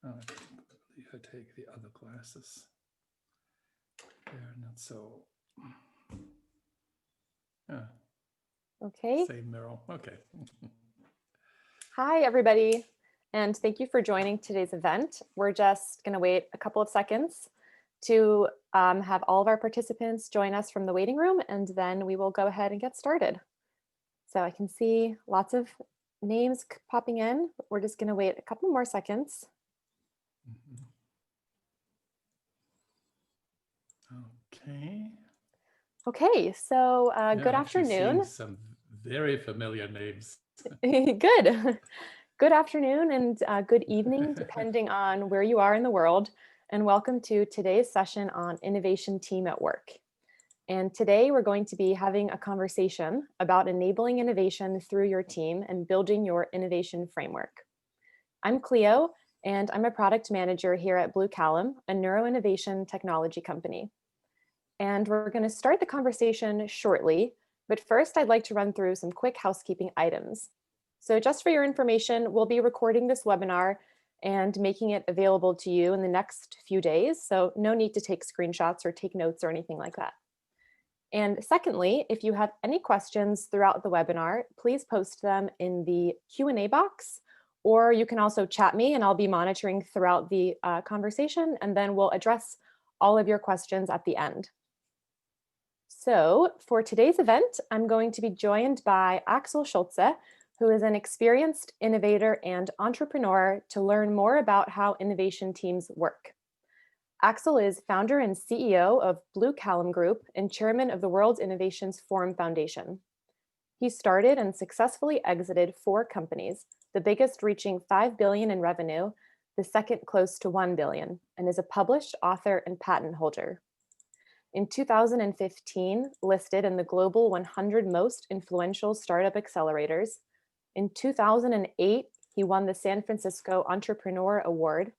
I believe I take the other glasses. They're not so. Okay. Same mirror. Okay. Hi, everybody, and thank you for joining today's event. We're just going to wait a couple of seconds to have all of our participants join us from the waiting room, and then we will go ahead and get started. So I can see lots of names popping in. We're just going to wait a couple more seconds. Okay. Okay, so good afternoon. Some very familiar names. Good. Good afternoon and good evening, depending on where you are in the world. And welcome to today's session on Innovation Team at Work. And today we're going to be having a conversation about enabling innovation through your team and building your innovation framework. I'm Cleo, and I'm a product manager here at BlueCallom, a neuro innovation technology company. And we're going to start the conversation shortly, but first I'd like to run through some quick housekeeping items. So just for your information, we'll be recording this webinar and making it available to you in the next few days. So no need to take screenshots or take notes or anything like that. And secondly, if you have any questions throughout the webinar, please post them in the Q&A box, or you can also chat me and I'll be monitoring throughout the conversation, and then we'll address all of your questions at the end. So for today's event, I'm going to be joined by Axel Schulze, who is an experienced innovator and entrepreneur, to learn more about how innovation teams work. Axel is founder and CEO of BlueCallom Group and chairman of the World Innovations Forum Foundation. He started and successfully exited 4 companies, the biggest reaching $5 billion in revenue, the second close to $1 billion, and is a published author and patent holder. In 2015, listed in the Global 100 Most Influential Startup Accelerators. In 2008, he won the San Francisco Entrepreneur Award.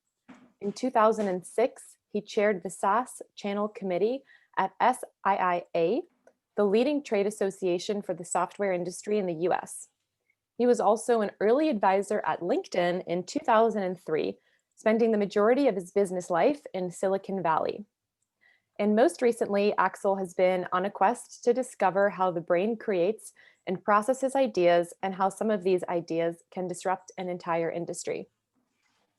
In 2006, he chaired the SaaS Channel Committee at SIIA, the leading trade association for the software industry in the US. He was also an early advisor at LinkedIn in 2003, spending the majority of his business life in Silicon Valley. And most recently, Axel has been on a quest to discover how the brain creates and processes ideas and how some of these ideas can disrupt an entire industry.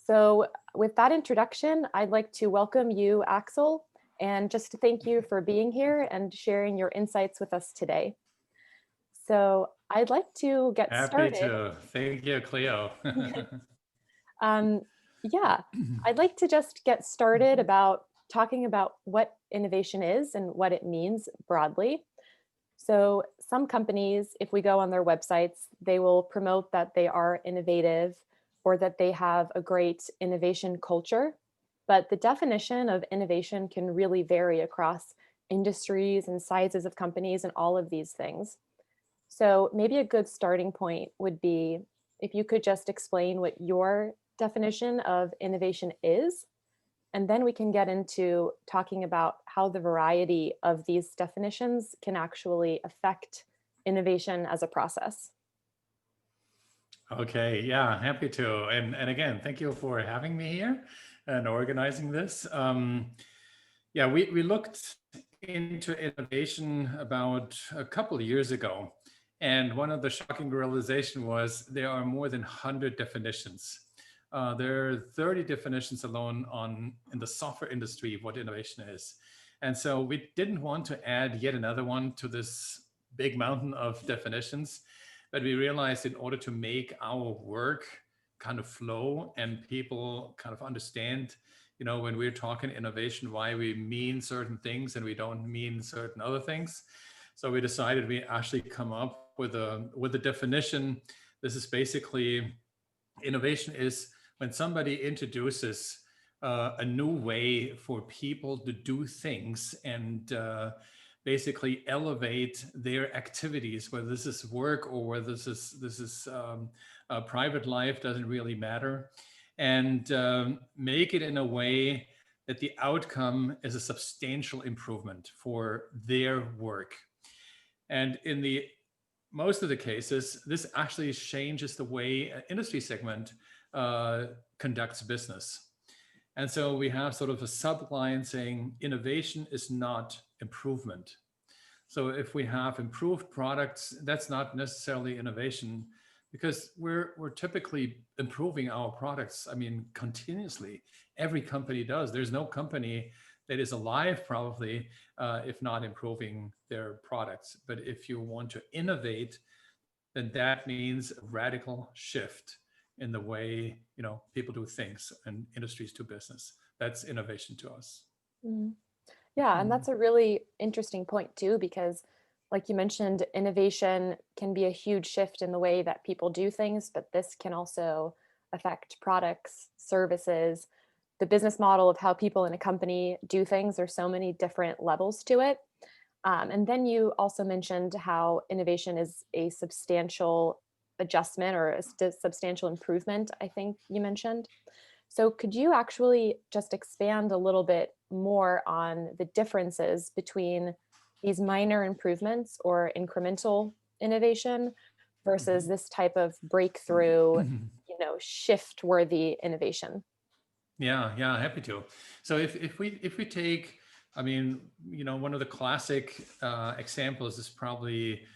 So with that introduction, I'd like to welcome you, Axel, and just to thank you for being here and sharing your insights with us today. So I'd like to get started. Happy to. Thank you, Cleo. Yeah, I'd like to just get started about talking about what innovation is and what it means broadly. So some companies, if we go on their websites, they will promote that they are innovative or that they have a great innovation culture. But the definition of innovation can really vary across industries and sizes of companies and all of these things. So maybe a good starting point would be if you could just explain what your definition of innovation is, and then we can get into talking about how the variety of these definitions can actually affect innovation as a process. Okay, yeah, happy to. And again, thank you for having me here and organizing this. Yeah, we looked into innovation about a couple of years ago. And one of the shocking realization was there are more than 100 definitions. There are 30 definitions alone in the software industry of what innovation is. And so we didn't want to add yet another one to this big mountain of definitions, but we realized in order to make our work kind of flow and people kind of understand, you know, when we're talking innovation, why we mean certain things and we don't mean certain other things. So we decided we actually come up with a definition. This is basically innovation is when somebody introduces a new way for people to do things and basically elevate their activities, whether this is work or whether this is private life, doesn't really matter, and make it in a way that the outcome is a substantial improvement for their work. And in the most of the cases, this actually changes the way an industry segment conducts business. And so we have sort of a subline saying innovation is not improvement. So if we have improved products, that's not necessarily innovation, because we're typically improving our products, I mean, continuously. Every company does. There's no company that is alive probably if not improving their products. But if you want to innovate, then that means a radical shift in the way, you know, people do things and industries do business. That's innovation to us. Mhm. Yeah, and Mm. that's a really interesting point too, because like you mentioned, innovation can be a huge shift in the way that people do things, but this can also affect products, services, the business model of how people in a company do things. There's so many different levels to it. And then you also mentioned how innovation is a substantial adjustment or a substantial improvement, I think you mentioned. So, could you actually just expand a little bit more on the differences between these minor improvements or incremental innovation versus Mhm. this type of breakthrough, shift-worthy innovation? Yeah, yeah, happy to. So if we take, I mean, you know, one of the classic examples is probably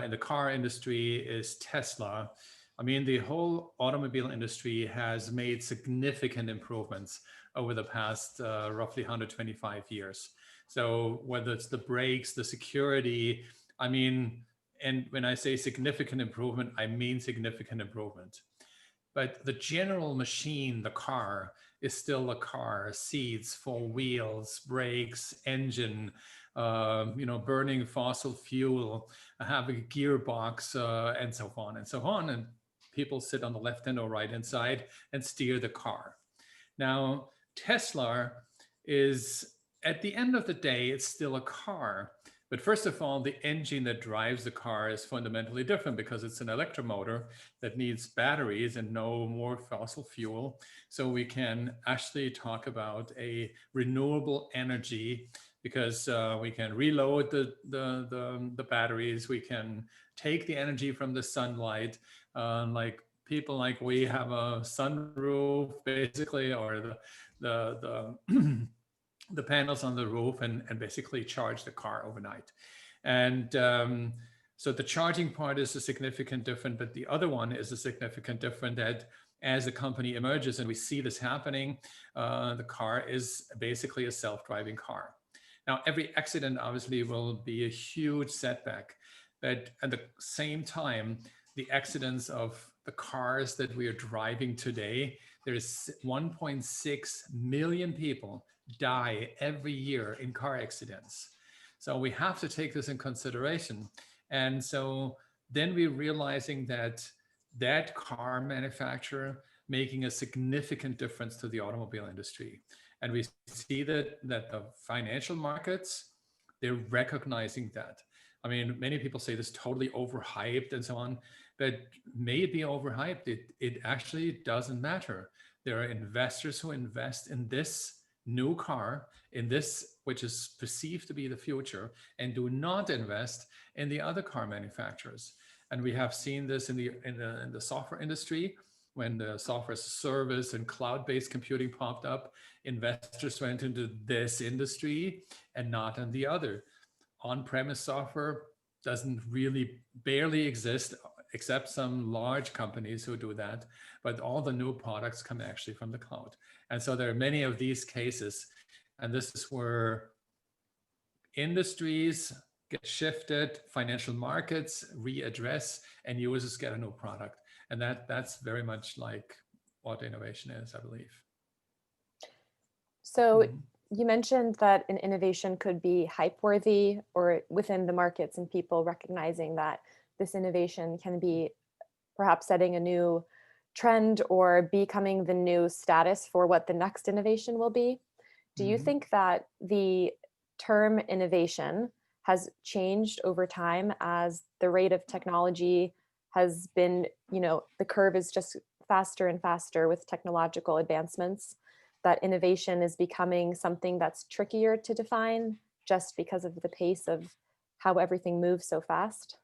in the car industry is Tesla. I mean, the whole automobile industry has made significant improvements over the past roughly 125 years. So whether it's the brakes, the security, I mean, and when I say significant improvement, I mean significant improvement. But the general machine, the car, is still a car: seats, four wheels, brakes, engine, burning fossil fuel, having a gearbox, and so on and so on. And people sit on the left hand or right hand side and steer the car. Now, Tesla is, at the end of the day, it's still a car. But first of all, the engine that drives the car is fundamentally different because it's an electromotor that needs batteries and no more fossil fuel. So we can actually talk about a renewable energy because we can reload the batteries. We can take the energy from the sunlight, like people like we have a sunroof basically, or the the panels on the roof, and basically charge the car overnight. And so the charging part is a significant different, but the other one is a significant different, that as a company emerges and we see this happening, the car is basically a self-driving car. Now, every accident obviously will be a huge setback, but at the same time, the accidents of the cars that we are driving today, there's 1.6 million people die every year in car accidents. So we have to take this in consideration. And so then we're realizing that that car manufacturer making a significant difference to the automobile industry. And we see that the financial markets, they're recognizing that. I mean, many people say this totally overhyped and so on, but may it be overhyped, it actually doesn't matter. There are investors who invest in this new car, in this which is perceived to be the future, and do not invest in the other car manufacturers. And we have seen this in the software industry. When the software as a service and cloud-based computing popped up, investors went into this industry and not in the other. On-premise software doesn't really barely exist, except some large companies who do that, but all the new products come actually from the cloud. And so there are many of these cases, and this is where industries get shifted, financial markets readdress, and users get a new product. And that's very much like what innovation is, I believe. So, Mhm. you mentioned that an innovation could be hype worthy or within the markets and people recognizing that this innovation can be perhaps setting a new trend or becoming the new status for what the next innovation will be. Do you Mhm. think that the term innovation has changed over time as the rate of technology has been, the curve is just faster and faster with technological advancements, that innovation is becoming something that's trickier to define just because of the pace of how everything moves so fast?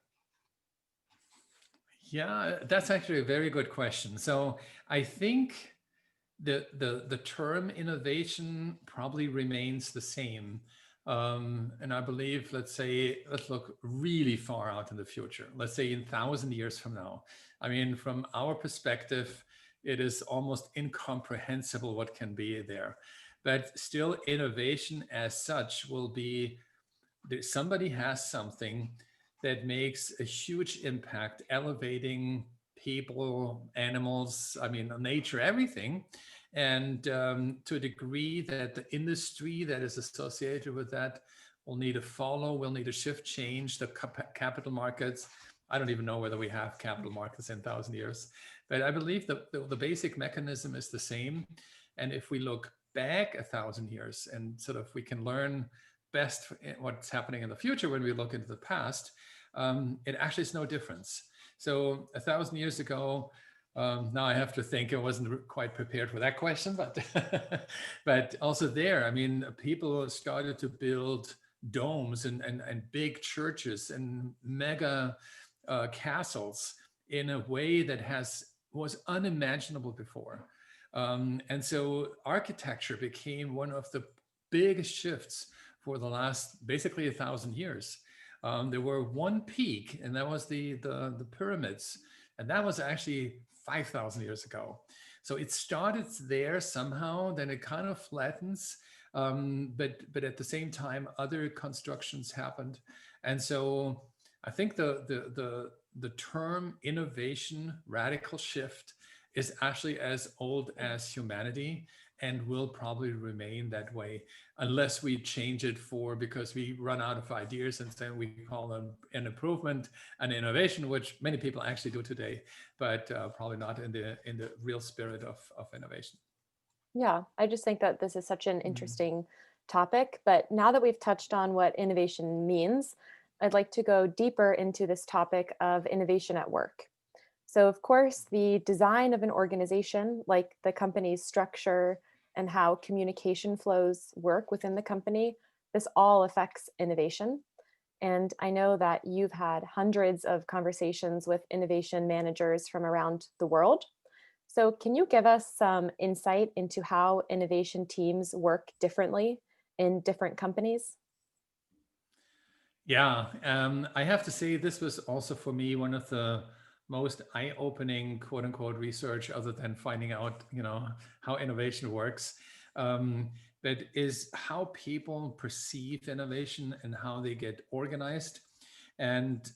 Yeah, that's actually a very good question. So I think the term innovation probably remains the same. And I believe, let's look really far out in the future. Let's say in 1,000 years from now. I mean, from our perspective, it is almost incomprehensible what can be there. But still, innovation as such will be somebody has something that makes a huge impact, elevating people, animals, I mean, nature, everything. And to a degree that the industry that is associated with that will need to follow, will need to shift, change the capital markets. I don't even know whether we have capital markets in 1,000 years, but I believe the basic mechanism is the same. And if we look back 1,000 years and sort of we can learn best what's happening in the future when we look into the past, it actually is no difference. So 1,000 years ago, now I have to think, I wasn't quite prepared for that question, but but also there, I mean, people started to build domes and big churches and mega castles in a way that was unimaginable before. And so architecture became one of the biggest shifts for the last basically 1,000 years. There were one peak, and that was the pyramids, and that was actually 5,000 years ago. So it started there somehow, then it kind of flattens, but at the same time, other constructions happened, and so I think the term innovation, radical shift, is actually as old as humanity and will probably remain that way unless we change it because we run out of ideas and then we call them an improvement, an innovation, which many people actually do today, but probably not in the real spirit of innovation. Yeah, I just think that this is such an interesting topic. But now that we've touched on what innovation means, I'd like to go deeper into this topic of innovation at work. So, of course, the design of an organization, like the company's structure and how communication flows work within the company, this all affects innovation. And I know that you've had hundreds of conversations with innovation managers from around the world. So, can you give us some insight into how innovation teams work differently in different companies? Yeah, I have to say this was also for me one of the most eye-opening quote unquote research other than finding out, how innovation works. That is how people perceive innovation and how they get organized. And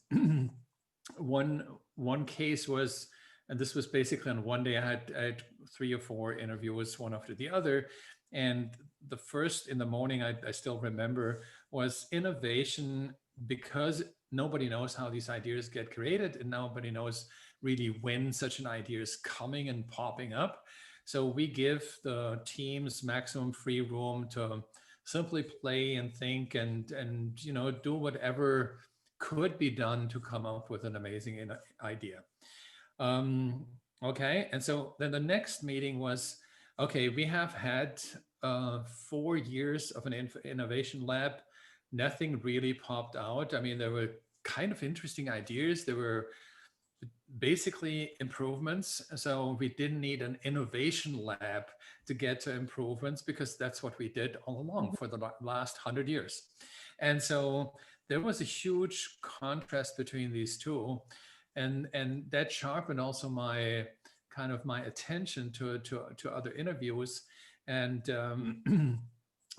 one case was, and this was basically on one day, I had 3 or 4 interviews, one after the other. And the first in the morning, I still remember, was innovation, because nobody knows how these ideas get created and nobody knows really when such an idea is coming and popping up. So we give the teams maximum free room to simply play and think and do whatever could be done to come up with an amazing idea. Okay, and so then the next meeting was, okay, we have had 4 years of an innovation lab. Nothing really popped out. I mean, there were kind of interesting ideas. There were basically improvements. So we didn't need an innovation lab to get to improvements because that's what we did all along for the last 100 years. And so there was a huge contrast between these two. And that sharpened also my attention to other interviews. And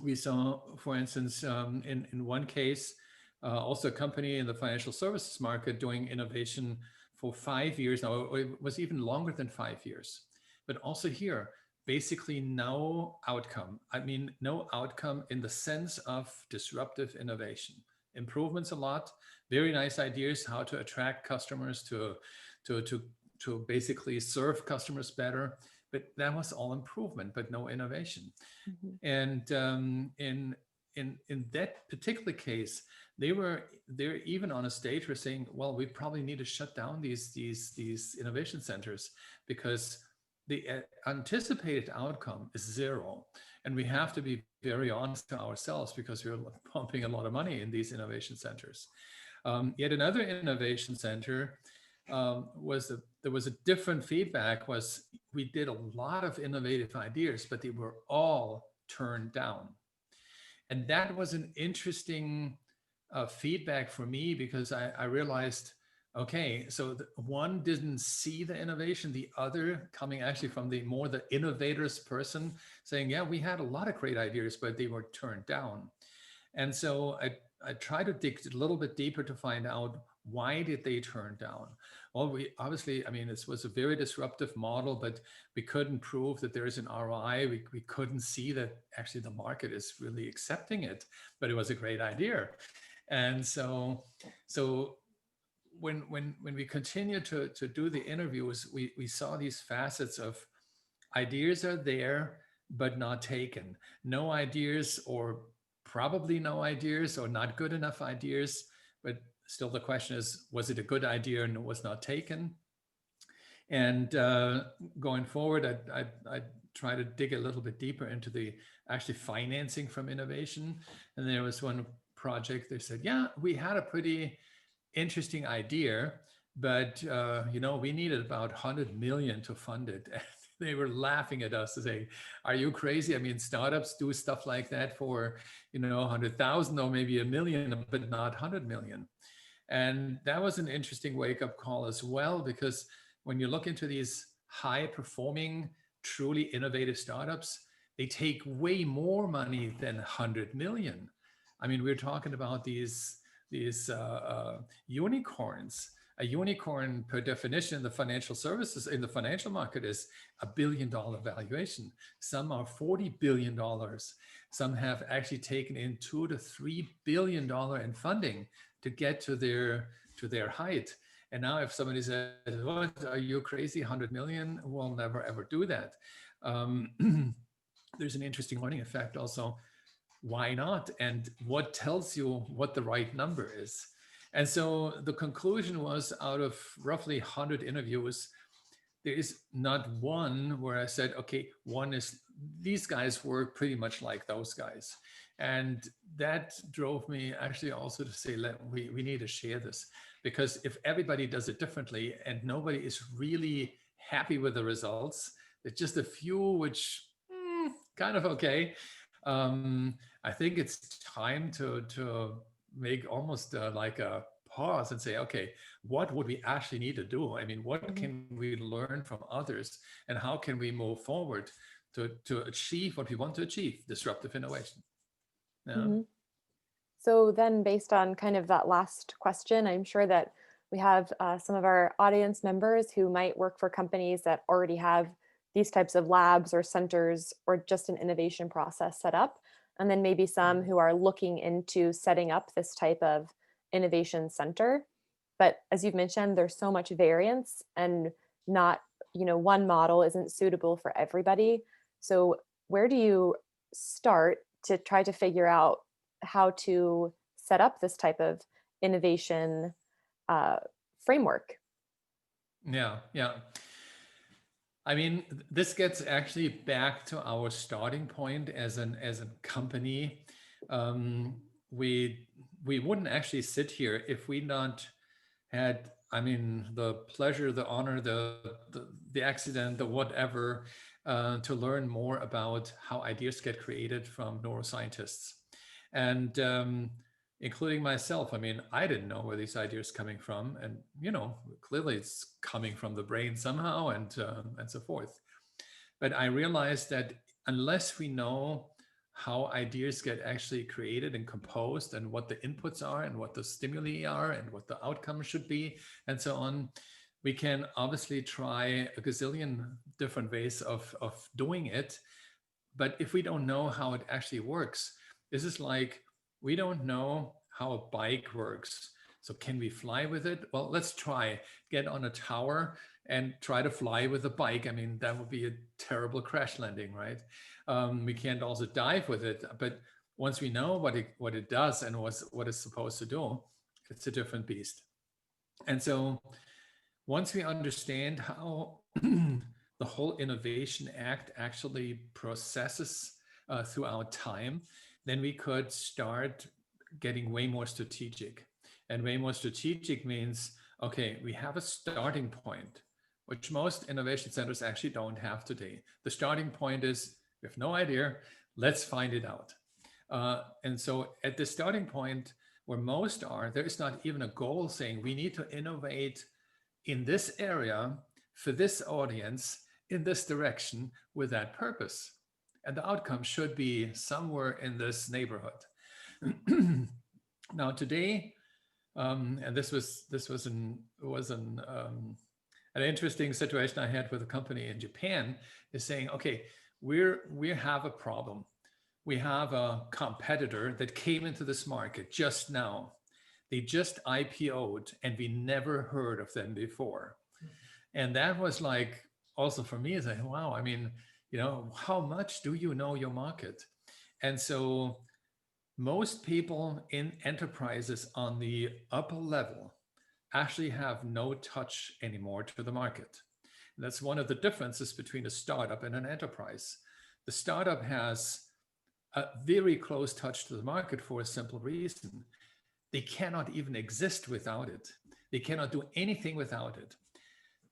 we saw, for instance, in one case, also a company in the financial services market doing innovation for 5 years now. It was even longer than 5 years. But also here, basically no outcome. I mean, no outcome in the sense of disruptive innovation. Improvements a lot, very nice ideas how to attract customers, to basically serve customers better. But that was all improvement, but no innovation. And in that particular case, they're even on a stage were saying, well, we probably need to shut down these innovation centers because the anticipated outcome is 0. And we have to be very honest to ourselves because we're pumping a lot of money in these innovation centers. Yet another innovation center was there was a different feedback was we did a lot of innovative ideas, but they were all turned down. And that was an interesting feedback for me, because I realized, okay, so one didn't see the innovation, the other coming actually from the more the innovators person saying, yeah, we had a lot of great ideas, but they were turned down. And so I try to dig a little bit deeper to find out, why did they turn down? Well, we obviously, I mean, this was a very disruptive model, but we couldn't prove that there is an ROI. We couldn't see that actually the market is really accepting it, but it was a great idea. And so when we continue to do the interviews, we saw these facets of ideas are there, but not taken. No ideas, or probably no ideas, or not good enough ideas. But still the question is, was it a good idea and it was not taken? And going forward, I try to dig a little bit deeper into the actually financing from innovation. And there was one project, they said, yeah, we had a pretty interesting idea, but we needed about 100 million to fund it. They were laughing at us to say, are you crazy? I mean, startups do stuff like that for 100,000 or maybe 1 million, but not 100 million. And that was an interesting wake-up call as well, because when you look into these high-performing, truly innovative startups, they take way more money than 100 million. I mean, we're talking about these unicorns. A unicorn, per definition, in the financial services, in the financial market, is $1 billion valuation. Some are $40 billion. Some have actually taken in $2 to $3 billion in funding to get to their height. And now if somebody says, what, are you crazy, 100 million? We'll never, ever do that. There's an interesting learning effect also. Why not? And what tells you what the right number is? And so the conclusion was, out of roughly 100 interviews, there is not one where I said, okay, one is, these guys were pretty much like those guys. And that drove me actually also to say, we need to share this, because if everybody does it differently and nobody is really happy with the results, there's just a few which kind of okay. I think it's time to make almost like a pause and say, okay, what would we actually need to do? I mean, what can we learn from others, and how can we move forward to achieve what we want to achieve, disruptive innovation? Yeah. So then, based on kind of that last question, I'm sure that we have some of our audience members who might work for companies that already have these types of labs or centers, or just an innovation process set up. And then maybe some who are looking into setting up this type of innovation center. But as you've mentioned, there's so much variance, and not, one model isn't suitable for everybody. So where do you start to try to figure out how to set up this type of innovation framework? Yeah. I mean, this gets actually back to our starting point as a company. We wouldn't actually sit here if we not had, I mean, the pleasure, the honor, the accident, the whatever, to learn more about how ideas get created from neuroscientists. And including myself, I mean, I didn't know where these ideas coming from, and clearly it's coming from the brain somehow, and so forth. But I realized that unless we know how ideas get actually created and composed, and what the inputs are, and what the stimuli are, and what the outcome should be, and so on, we can obviously try a gazillion different ways of doing it. But if we don't know how it actually works, this is like, we don't know how a bike works. So can we fly with it? Well, let's try. Get on a tower and try to fly with a bike. I mean, that would be a terrible crash landing, right? We can't also dive with it. But once we know what it does and what it's supposed to do, it's a different beast. And so once we understand how the whole innovation act actually processes throughout time, then we could start getting way more strategic. And way more strategic means, okay, we have a starting point. which most innovation centers actually don't have today. The starting point is, we have no idea, let's find it out. And so at the starting point where most are, there is not even a goal saying we need to innovate in this area for this audience in this direction with that purpose. And the outcome should be somewhere in this neighborhood. Now today, and this was an interesting situation I had with a company in Japan, is saying, okay, we have a problem. We have a competitor that came into this market just now. They just IPO'd and we never heard of them before. And that was like, also for me, is like, wow, I mean, how much do you know your market? And so most people in enterprises on the upper level actually have no touch anymore to the market. And that's one of the differences between a startup and an enterprise. The startup has a very close touch to the market for a simple reason. They cannot even exist without it. They cannot do anything without it.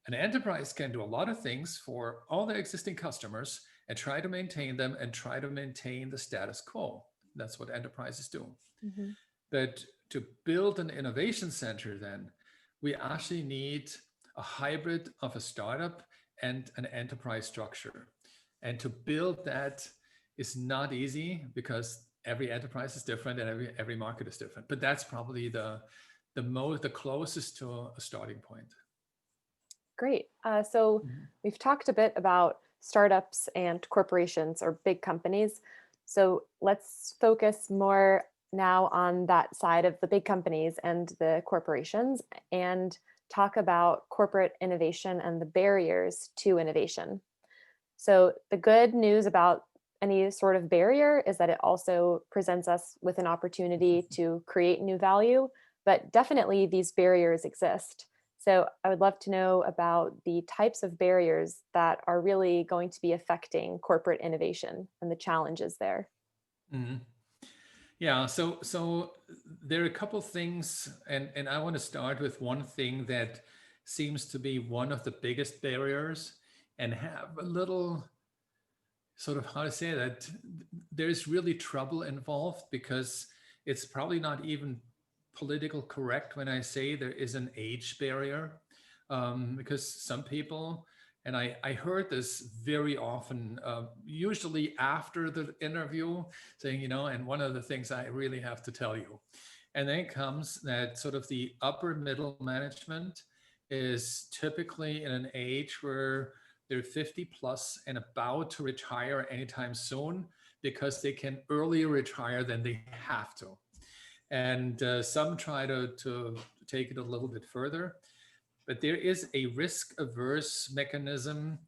An enterprise can do a lot of things for all their existing customers and try to maintain them and try to maintain the status quo. That's what enterprises do. Mm-hmm. But to build an innovation center, then we actually need a hybrid of a startup and an enterprise structure. And to build that is not easy because every enterprise is different and every market is different. But that's probably the closest to a starting point. Great. So we've talked a bit about startups and corporations or big companies. So let's focus more now on that side of the big companies and the corporations and talk about corporate innovation and the barriers to innovation. So the good news about any sort of barrier is that it also presents us with an opportunity to create new value, but definitely these barriers exist. So I would love to know about the types of barriers that are really going to be affecting corporate innovation and the challenges there. Mm-hmm. Yeah, so there are a couple things, and I want to start with one thing that seems to be one of the biggest barriers and have a little sort of, how to say that, there's really trouble involved because it's probably not even political correct when I say there is an age barrier, because some people, and I heard this very often, usually after the interview, saying, and one of the things I really have to tell you. And then comes that sort of the upper middle management is typically in an age where they're 50 plus and about to retire anytime soon because they can earlier retire than they have to. And some try to take it a little bit further. But there is a risk-averse mechanism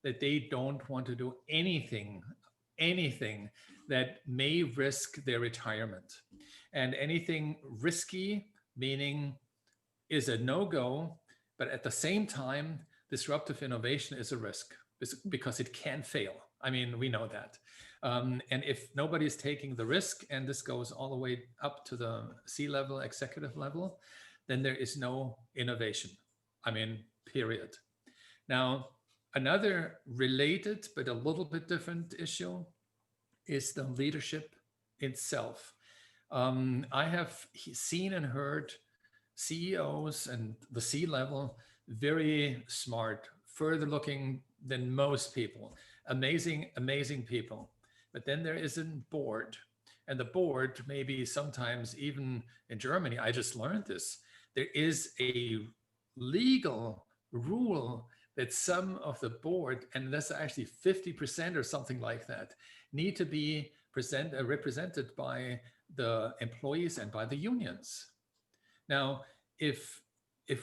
that they don't want to do anything that may risk their retirement. And anything risky, meaning is a no-go, but at the same time, disruptive innovation is a risk because it can fail. I mean, we know that. And if nobody's taking the risk, and this goes all the way up to the C-level, executive level, then there is no innovation. I mean, period. Now, another related but a little bit different issue is the leadership itself. I have seen and heard CEOs and the C-level very smart, further looking than most people, amazing people. But then there is a board, and the board, maybe sometimes even in Germany, I just learned this, there is a legal rule that some of the board, and that's actually 50% or something like that, need to be represented by the employees and by the unions. Now, if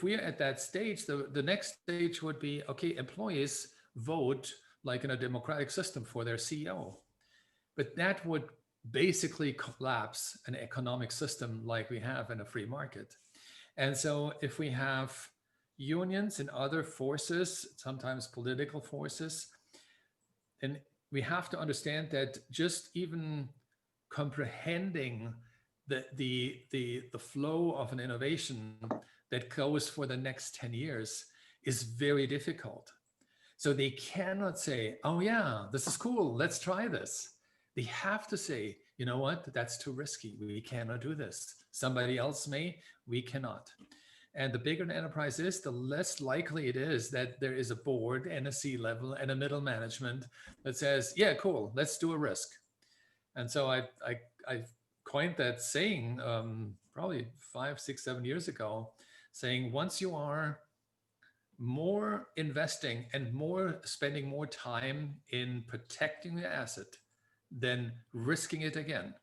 we're at that stage, the next stage would be, okay, employees vote like in a democratic system for their CEO. But that would basically collapse an economic system like we have in a free market. And so if we have unions and other forces, sometimes political forces, then we have to understand that just even comprehending the flow of an innovation that goes for the next 10 years is very difficult. So they cannot say, oh yeah, this is cool, let's try this. They have to say, you know what, that's too risky. We cannot do this. Somebody else may, we cannot. And the bigger an enterprise is, the less likely it is that there is a board and a C-level and a middle management that says, yeah, cool, let's do a risk. And so I coined that saying probably 5, 6, 7 years ago, saying once you are more investing and more spending more time in protecting your asset than risking it again,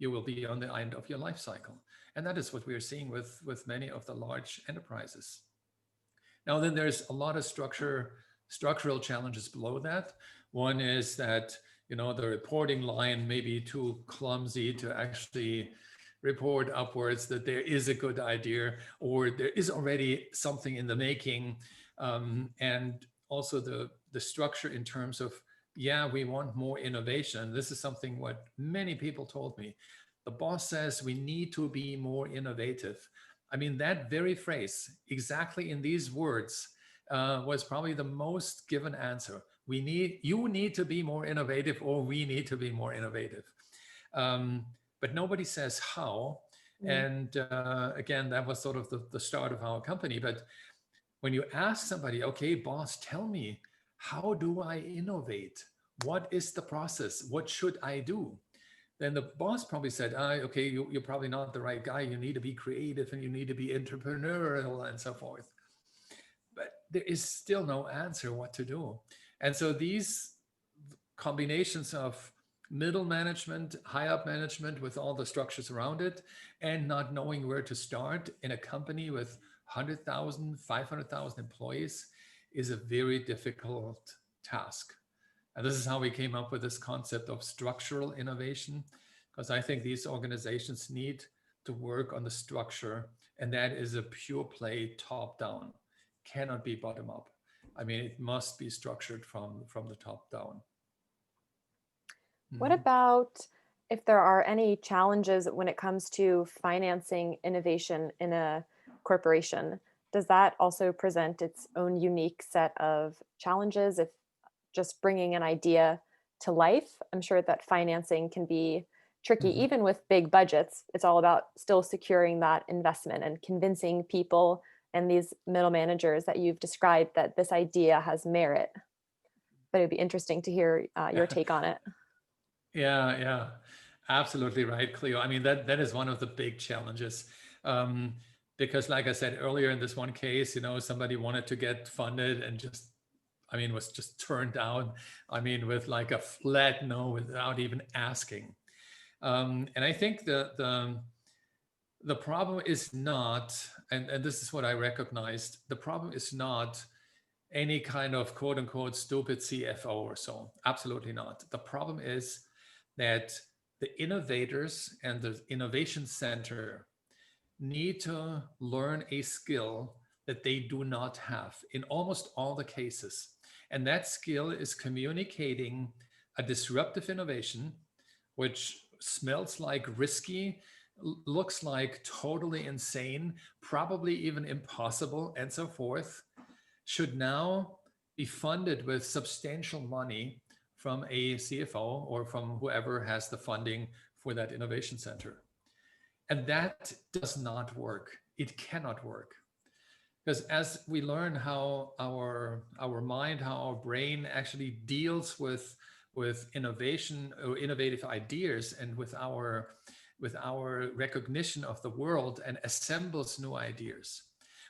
you will be on the end of your life cycle. And that is what we are seeing with many of the large enterprises. Now, then there's a lot of structural challenges below that. One is that, you know, the reporting line may be too clumsy to actually report upwards that there is a good idea or there is already something in the making. And also the structure in terms of, yeah, we want more innovation. This is something what many people told me. The boss says we need to be more innovative. I mean, that very phrase, exactly in these words, was probably the most given answer. You need to be more innovative, or we need to be more innovative. But nobody says how. And again, that was sort of the start of our company. But when you ask somebody, okay, boss, tell me, how do I innovate? What is the process? What should I do? Then the boss probably said, okay, you're probably not the right guy. You need to be creative and you need to be entrepreneurial and so forth. But there is still no answer what to do. And so these combinations of middle management, high up management with all the structures around it, and not knowing where to start in a company with 100,000, 500,000 employees is a very difficult task. And this is how we came up with this concept of structural innovation, because I think these organizations need to work on the structure, and that is a pure play top down, cannot be bottom up. I mean, it must be structured from the top down. What about if there are any challenges when it comes to financing innovation in a corporation? Does that also present its own unique set of challenges if just bringing an idea to life? I'm sure that financing can be tricky, even with big budgets. It's all about still securing that investment and convincing people and these middle managers that you've described that this idea has merit. But it'd be interesting to hear your take on it. Yeah, absolutely right, Cleo. I mean, that is one of the big challenges. Because like I said earlier, in this one case, you know, somebody wanted to get funded and just, I mean, was just turned down. I mean, with like a flat no without even asking. And I think the problem is not, and this is what I recognized, the problem is not any kind of quote unquote stupid CFO or so. Absolutely not. The problem is that the innovators and the innovation center need to learn a skill that they do not have in almost all the cases. And that skill is communicating a disruptive innovation, which smells like risky, looks like totally insane, probably even impossible, and so forth, should now be funded with substantial money from a CFO or from whoever has the funding for that innovation center. And that does not work. It cannot work. Because as we learn how our mind, how our brain actually deals with innovation or innovative ideas, and with our recognition of the world and assembles new ideas,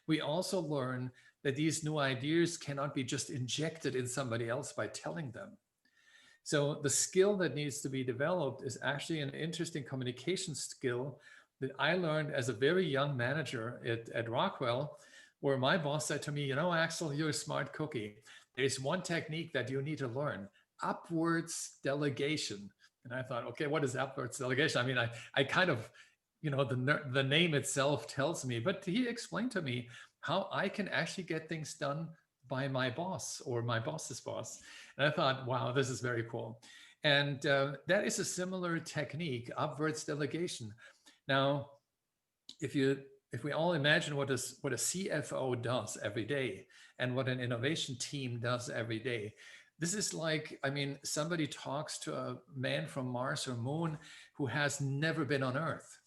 we also learn that these new ideas cannot be just injected in somebody else by telling them. So the skill that needs to be developed is actually an interesting communication skill that I learned as a very young manager at Rockwell, where my boss said to me, you know, Axel, you're a smart cookie. There's one technique that you need to learn, upwards delegation. And I thought, okay, what is upwards delegation? I mean, I kind of, you know, the name itself tells me, but he explained to me how I can actually get things done by my boss or my boss's boss. And I thought, wow, this is very cool. And that is a similar technique, upwards delegation. Now, if you if we all imagine what a CFO does every day and what an innovation team does every day, this is like, I mean, somebody talks to a man from Mars or Moon who has never been on Earth.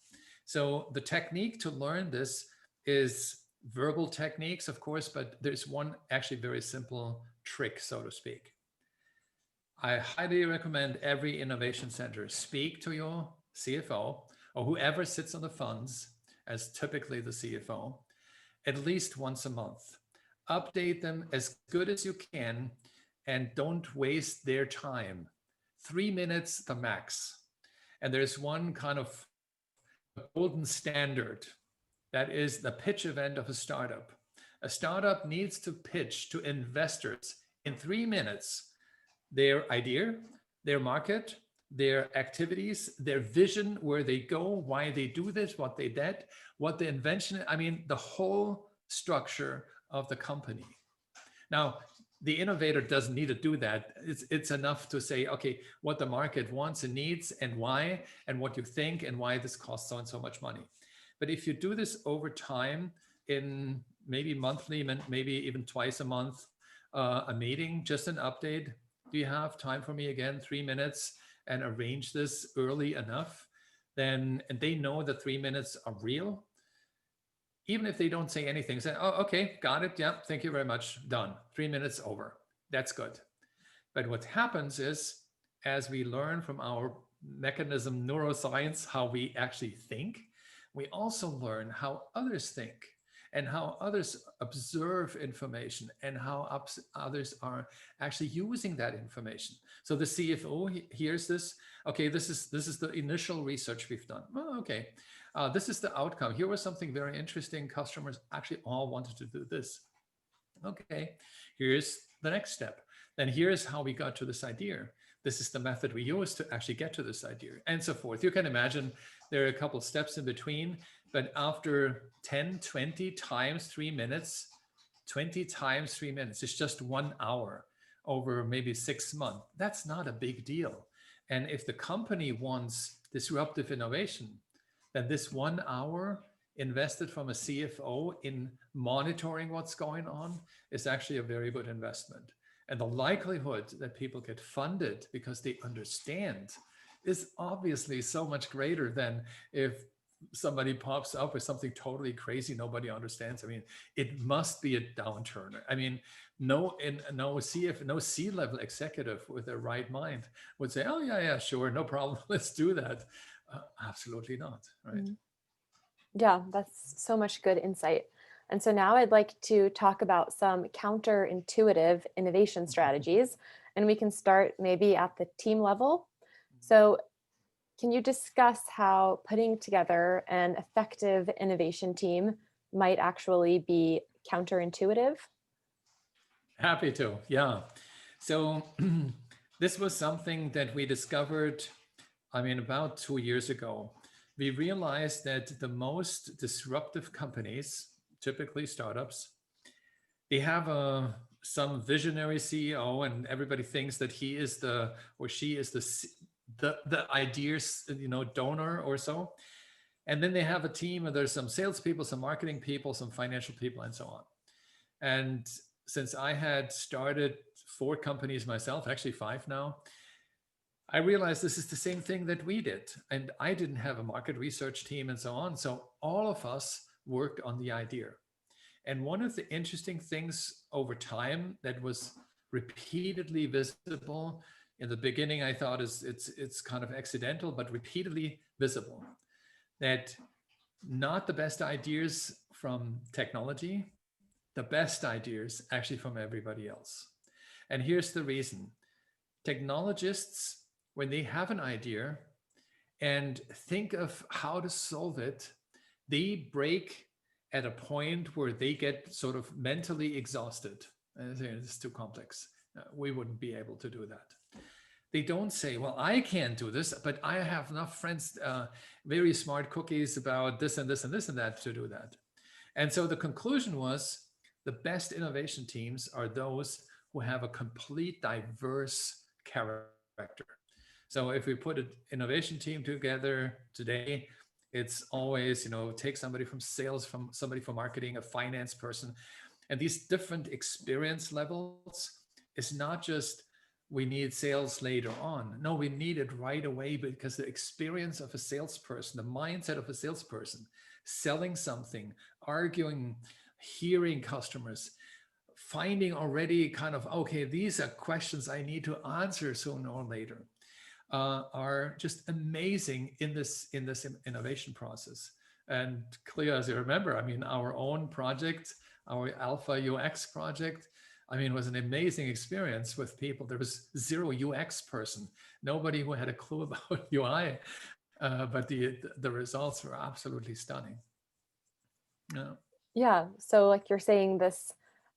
So the technique to learn this is verbal techniques, of course, but there's one actually very simple trick, so to speak. I highly recommend every innovation center speak to your CFO or whoever sits on the funds, as typically the CFO, at least once a month. Update them as good as you can and don't waste their time. 3 minutes the max. And there's one kind of golden standard. That is the pitch event of a startup. A startup needs to pitch to investors in 3 minutes their idea, their market, their activities, their vision, where they go, why they do this, what they did, what the invention, I mean, the whole structure of the company. Now, the innovator doesn't need to do that. It's enough to say, okay, what the market wants and needs and why, and what you think and why this costs so and so much money. But if you do this over time in maybe monthly, maybe even twice a month, a meeting, just an update. Do you have time for me again, 3 minutes, and arrange this early enough? Then, and they know the 3 minutes are real. Even if they don't say anything, say, oh, okay, got it. Yeah, thank you very much. Done. 3 minutes over. That's good. But what happens is, as we learn from our mechanism neuroscience, how we actually think, we also learn how others think and how others observe information and how others are actually using that information. So the CFO hears this. Okay, this is the initial research we've done. Oh, okay, this is the outcome. Here was something very interesting. Customers actually all wanted to do this. Okay, here's the next step. Then here's how we got to this idea. This is the method we use to actually get to this idea, and so forth. You can imagine there are a couple steps in between, but after 10, 20 times 3 minutes, 20 times 3 minutes, it's just 1 hour over maybe 6 months. That's not a big deal. And if the company wants disruptive innovation, then this 1 hour invested from a CFO in monitoring what's going on is actually a very good investment. And the likelihood that people get funded because they understand is obviously so much greater than if somebody pops up with something totally crazy nobody understands. I mean, it must be a downturn. I mean, no C-level executive with their right mind would say, oh yeah, sure, no problem, let's do that. Absolutely not, right? Yeah, that's so much good insight. And so now I'd like to talk about some counterintuitive innovation strategies, and we can start maybe at the team level. So can you discuss how putting together an effective innovation team might actually be counterintuitive? Happy to, yeah. So this was something that we discovered, I mean, about 2 years ago. We realized that the most disruptive companies, typically startups, they have some visionary CEO, and everybody thinks that he is the or she is the ideas donor or so. And then they have a team, and there's some salespeople, some marketing people, some financial people, and so on. And since I had started 4 companies myself, actually 5 now, I realized this is the same thing that we did. And I didn't have a market research team and so on. So all of us worked on the idea. And one of the interesting things over time that was repeatedly visible in the beginning, I thought it's kind of accidental, but repeatedly visible, that not the best ideas from technology, the best ideas actually from everybody else. And here's the reason. Technologists, when they have an idea and think of how to solve it, they break at a point where they get sort of mentally exhausted. It's too complex. We wouldn't be able to do that. They don't say, well, I can't do this, but I have enough friends, very smart cookies about this and this and this and that to do that. And so the conclusion was the best innovation teams are those who have a complete diverse character. So if we put an innovation team together today, It's always, take somebody from sales, from somebody from marketing, a finance person. And these different experience levels is not just we need sales later on. No, we need it right away, because the experience of a salesperson, the mindset of a salesperson, selling something, arguing, hearing customers, finding already kind of, okay, these are questions I need to answer sooner or later, are just amazing in this innovation process. And Cleo, as you remember, I mean, our own project, our Alpha UX project, I mean, was an amazing experience with people. There was zero UX person, nobody who had a clue about UI, but the results were absolutely stunning. Yeah. Yeah. So like you're saying, this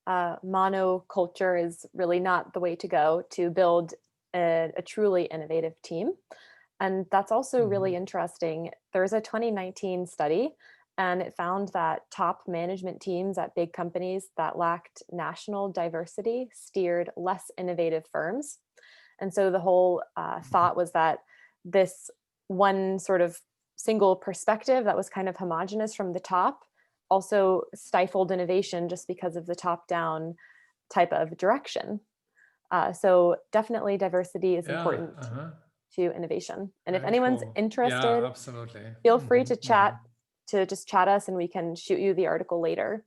monoculture is really not the way to go to build a truly innovative team. And that's also really interesting. There's a 2019 study, and it found that top management teams at big companies that lacked national diversity steered less innovative firms. And so the whole thought was that this one sort of single perspective that was kind of homogenous from the top also stifled innovation just because of the top down type of direction. So definitely diversity is Yeah. important to innovation. And if Very anyone's cool. interested, Yeah, absolutely. feel free to just chat us and we can shoot you the article later.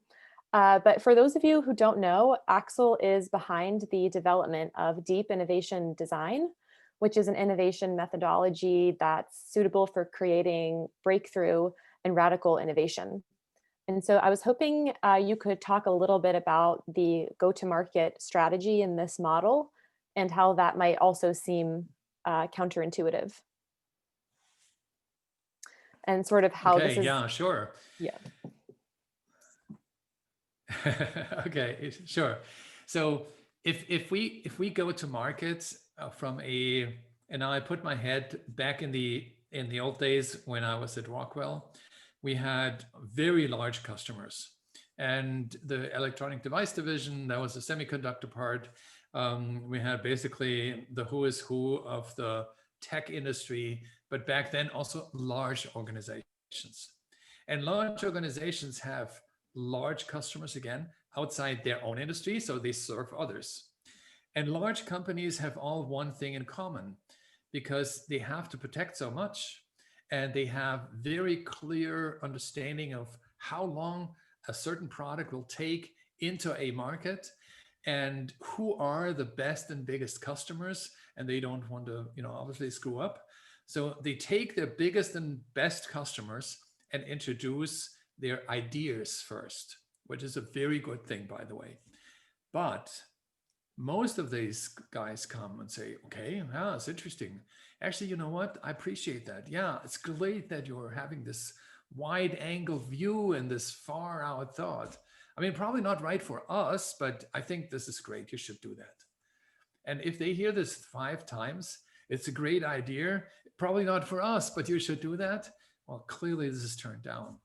But for those of you who don't know, Axel is behind the development of deep innovation design, which is an innovation methodology that's suitable for creating breakthrough and radical innovation. And so I was hoping you could talk a little bit about the go-to-market strategy in this model and how that might also seem counterintuitive. And sort of how this is. Yeah, sure. Yeah. Okay, sure. So if we go to market from and I put my head back in the old days when I was at Rockwell, we had very large customers, and the electronic device division, that was the semiconductor part. We had basically the who is who of the tech industry, but back then also large organizations. And large organizations have large customers, again, outside their own industry, so they serve others. And large companies have all one thing in common, because they have to protect so much, and they have very clear understanding of how long a certain product will take into a market and who are the best and biggest customers, and they don't want to, obviously screw up. So they take their biggest and best customers and introduce their ideas first, which is a very good thing, by the way. But most of these guys come and say, okay, yeah, it's interesting. Actually, you know what? I appreciate that. Yeah, it's great that you're having this wide angle view and this far out thought. I mean, probably not right for us, but I think this is great. You should do that. And if they hear this 5 times, it's a great idea. Probably not for us, but you should do that. Well, clearly this is turned down.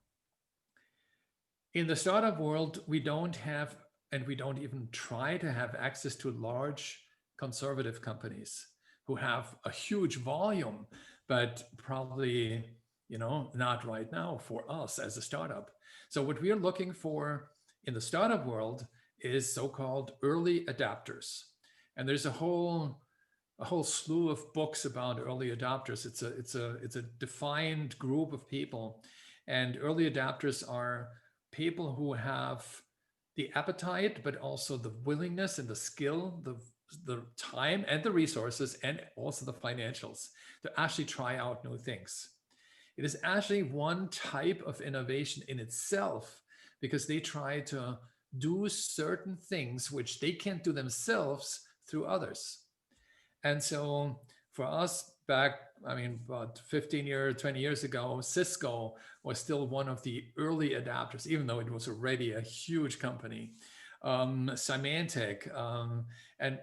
In the startup world, we don't have, and we don't even try to have access to large conservative companies who have a huge volume, but probably, not right now for us as a startup. So what we are looking for in the startup world is so-called early adapters. And there's a whole slew of books about early adapters. It's a defined group of people, and early adapters are people who have the appetite, but also the willingness and the skill, the time and the resources, and also the financials to actually try out new things. It is actually one type of innovation in itself, because they try to do certain things which they can't do themselves through others. And so for us back, about 15 years, 20 years ago, Cisco was still one of the early adapters, even though it was already a huge company. Symantec and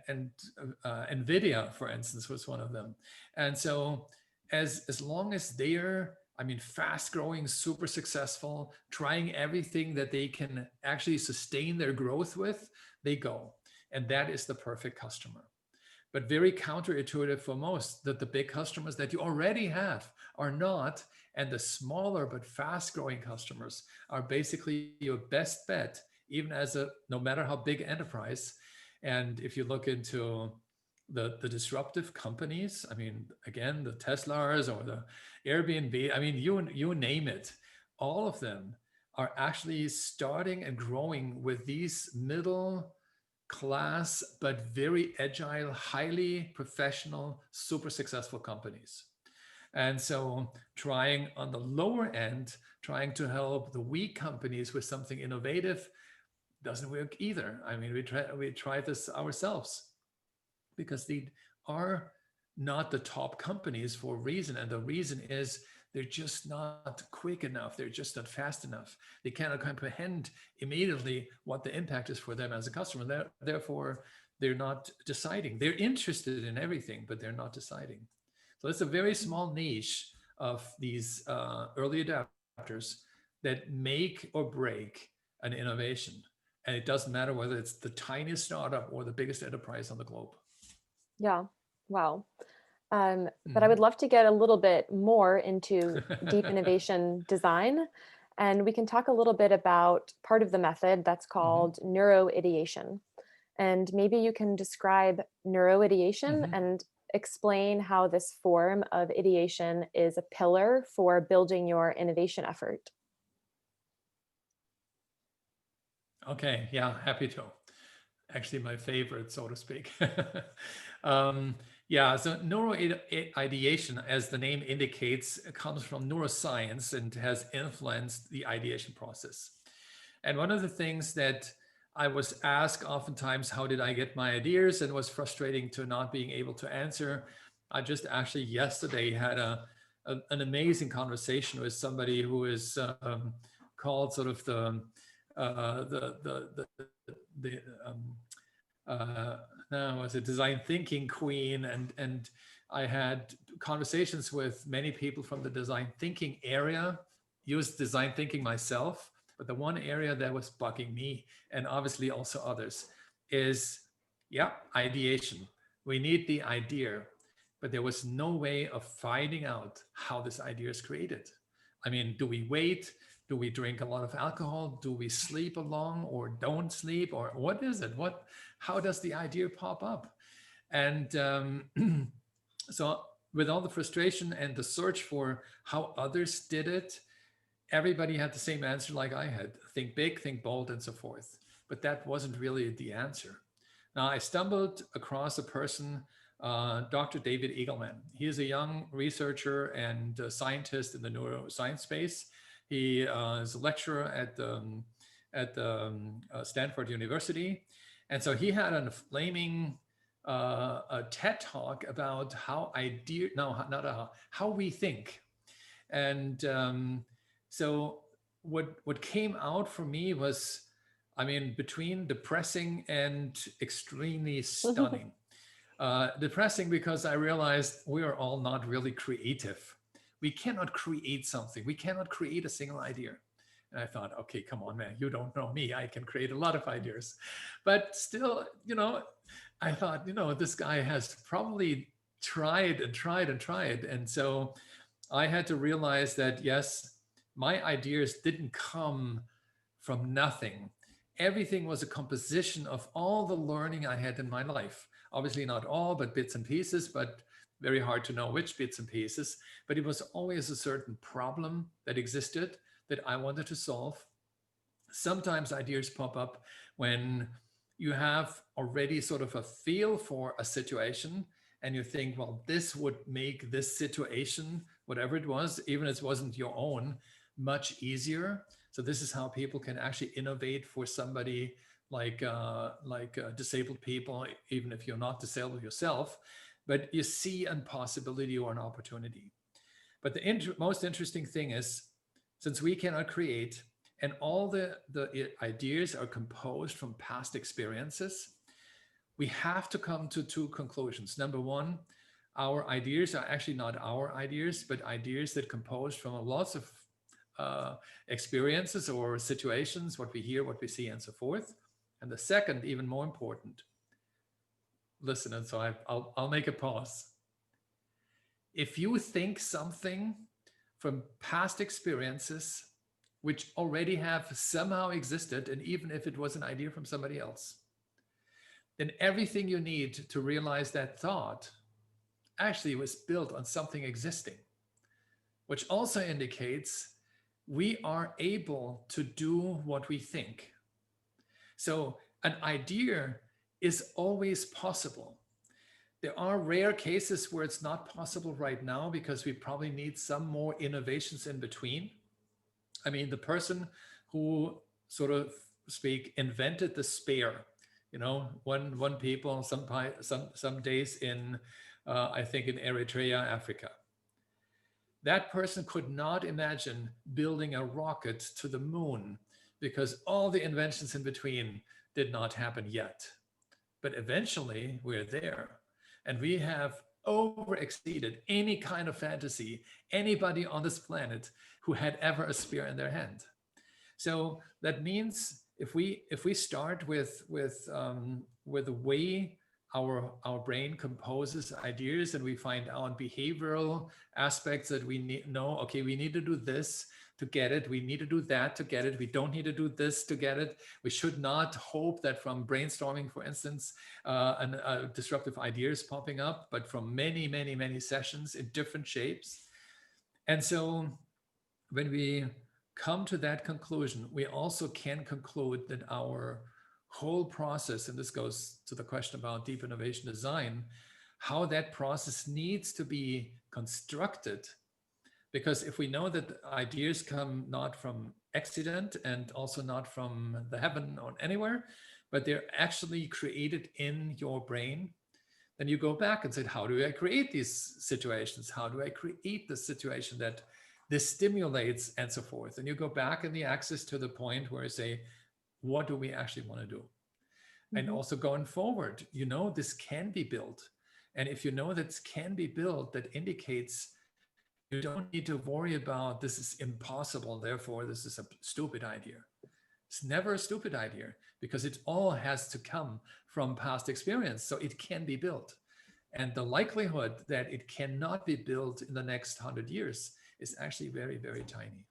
NVIDIA, for instance, was one of them. And so as long as they're, fast growing, super successful, trying everything that they can actually sustain their growth with, they go. And that is the perfect customer. but very counterintuitive for most, that the big customers that you already have are not, and the smaller but fast growing customers are basically your best bet, even as a, no matter how big enterprise. And if you look into the disruptive companies, I mean, again, the Teslas or the Airbnb, I mean, you name it, all of them are actually starting and growing with these middle class, but very agile, highly professional, super successful companies. And so trying on the lower end, trying to help the weak companies with something innovative doesn't work either. I mean, we tried this ourselves because they are not the top companies for a reason. And the reason is they're just not quick enough. They're just not fast enough. They cannot comprehend immediately what the impact is for them as a customer. Therefore, they're not deciding. They're interested in everything, but they're not deciding. So it's a very small niche of these early adopters that make or break an innovation. And it doesn't matter whether it's the tiniest startup or the biggest enterprise on the globe. Yeah. Wow. But I would love to get a little bit more into deep innovation design. And we can talk a little bit about part of the method that's called Neuro Ideation. And maybe you can describe Neuro Ideation and explain how this form of ideation is a pillar for building your innovation effort. Okay, yeah, happy to. Actually, my favorite, so to speak. Yeah, so neuro ideation, as the name indicates, comes from neuroscience and has influenced the ideation process. And one of the things that I was asked oftentimes, how did I get my ideas, and was frustrating to not being able to answer. I just actually yesterday had an amazing conversation with somebody who is called sort of now as a design thinking queen, and I had conversations with many people from the design thinking area, used design thinking myself, but the one area that was bugging me, and obviously also others, is ideation. We need the idea, but there was no way of finding out how this idea is created. I mean, do we wait? Do we drink a lot of alcohol? Do we sleep along or don't sleep? Or what is it? How does the idea pop up? And so with all the frustration and the search for how others did it, everybody had the same answer like I had. Think big, think bold, and so forth. But that wasn't really the answer. Now, I stumbled across a person, Dr. David Eagleman. He is a young researcher and scientist in the neuroscience space. He is a lecturer at Stanford University. And so he had a flaming a TED talk about how we think. And so what came out for me was, I mean, between depressing and extremely stunning. Depressing because I realized we are all not really creative. We cannot create something. We cannot create a single idea. And I thought, okay, come on, man, you don't know me. I can create a lot of ideas. But still, I thought, this guy has probably tried and tried and tried. And so I had to realize that, yes, my ideas didn't come from nothing. Everything was a composition of all the learning I had in my life. Obviously not all, but bits and pieces, but very hard to know which bits and pieces. But it was always a certain problem that existed that I wanted to solve. Sometimes ideas pop up when you have already sort of a feel for a situation and you think, well, this would make this situation, whatever it was, even if it wasn't your own, much easier. So this is how people can actually innovate for somebody like disabled people, even if you're not disabled yourself, but you see a possibility or an opportunity. But the most interesting thing is, since we cannot create, and all the ideas are composed from past experiences, we have to come to two conclusions. Number one, our ideas are actually not our ideas, but ideas that compose from lots of experiences or situations, what we hear, what we see, and so forth. And the second, even more important, listen, and so I'll make a pause. If you think something from past experiences which already have somehow existed, and even if it was an idea from somebody else, then everything you need to realize that thought actually was built on something existing, which also indicates we are able to do what we think. So an idea is always possible. There are rare cases where it's not possible right now because we probably need some more innovations in between. I mean, the person who, sort of speak, invented the spare, one people some days in, I think in Eritrea, Africa. That person could not imagine building a rocket to the moon because all the inventions in between did not happen yet. But eventually we're there, and we have over exceeded any kind of fantasy anybody on this planet who had ever a spear in their hand. So that means if we start with the way our brain composes ideas, and we find out behavioral aspects that we know, okay, we need to do this to get it, we need to do that to get it, we don't need to do this to get it. We should not hope that from brainstorming, for instance, disruptive ideas popping up, but from many sessions in different shapes. And so when we come to that conclusion, we also can conclude that our whole process, and this goes to the question about deep innovation design, how that process needs to be constructed. Because if we know that ideas come not from accident and also not from the heaven or anywhere, but they're actually created in your brain, then you go back and say, how do I create these situations? How do I create the situation that this stimulates, and so forth? And you go back in the axis to the point where you say, what do we actually want to do? Mm-hmm. And also going forward, this can be built. And if you know that can be built, that indicates you don't need to worry about this is impossible, therefore this is a stupid idea. It's never a stupid idea because it all has to come from past experience. So it can be built. And the likelihood that it cannot be built in the next 100 years is actually very, very tiny.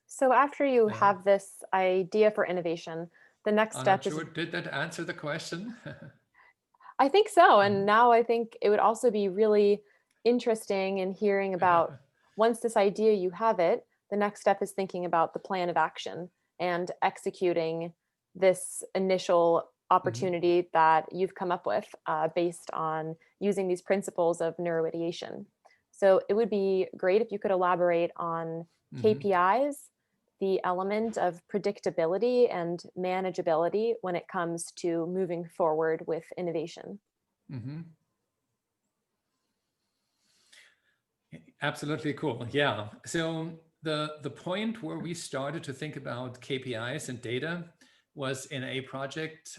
So after you have this idea for innovation, the next step is... Did that answer the question? I think so. And now I think it would also be really interesting in hearing about, once this idea, you have it, the next step is thinking about the plan of action and executing this initial opportunity that you've come up with based on using these principles of Neuro Ideation. So it would be great if you could elaborate on KPIs, the element of predictability and manageability when it comes to moving forward with innovation. Absolutely cool. Yeah. So the point where we started to think about KPIs and data was in a project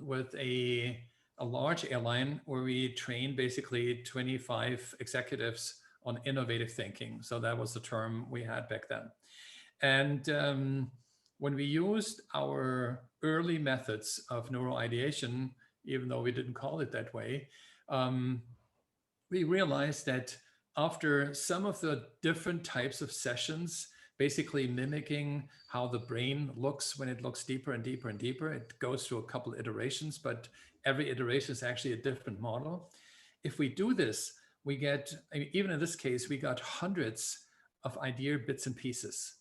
with a large airline where we trained basically 25 executives on innovative thinking. So that was the term we had back then. And when we used our early methods of neuro ideation, even though we didn't call it that way, we realized that after some of the different types of sessions, basically mimicking how the brain looks when it looks deeper and deeper and deeper, it goes through a couple iterations, but every iteration is actually a different model. If we do this, we get, even in this case, we got hundreds of idea bits and pieces.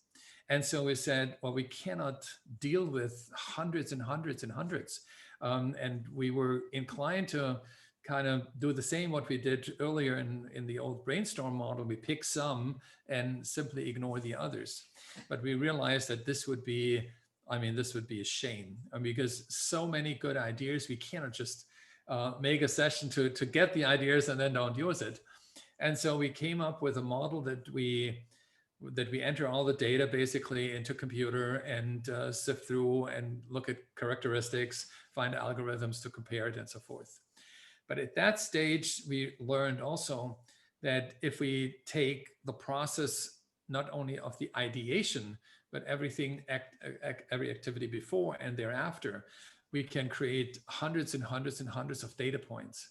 And so we said, well, we cannot deal with hundreds and hundreds and hundreds. And we were inclined to kind of do the same what we did earlier in the old brainstorm model. We pick some and simply ignore the others. But we realized that this would be, this would be a shame. Because so many good ideas, we cannot just make a session to get the ideas and then don't use it. And so we came up with a model that we enter all the data basically into computer and sift through and look at characteristics, find algorithms to compare it and so forth. But at that stage, we learned also that if we take the process, not only of the ideation, but every activity before and thereafter, we can create hundreds and hundreds and hundreds of data points.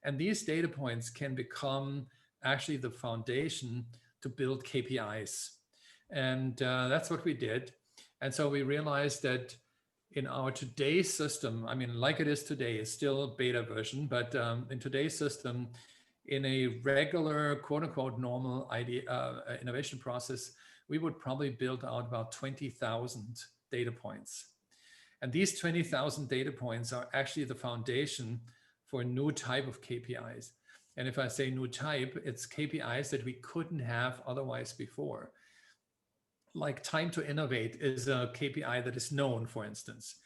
And these data points can become actually the foundation to build KPIs. And that's what we did. And so we realized that in our today's system, I mean, like it is today, it's still a beta version, but in today's system, in a regular, quote unquote, normal innovation process, we would probably build out about 20,000 data points. And these 20,000 data points are actually the foundation for a new type of KPIs. And if I say new type, it's KPIs that we couldn't have otherwise before. Like time to innovate is a KPI that is known, for instance.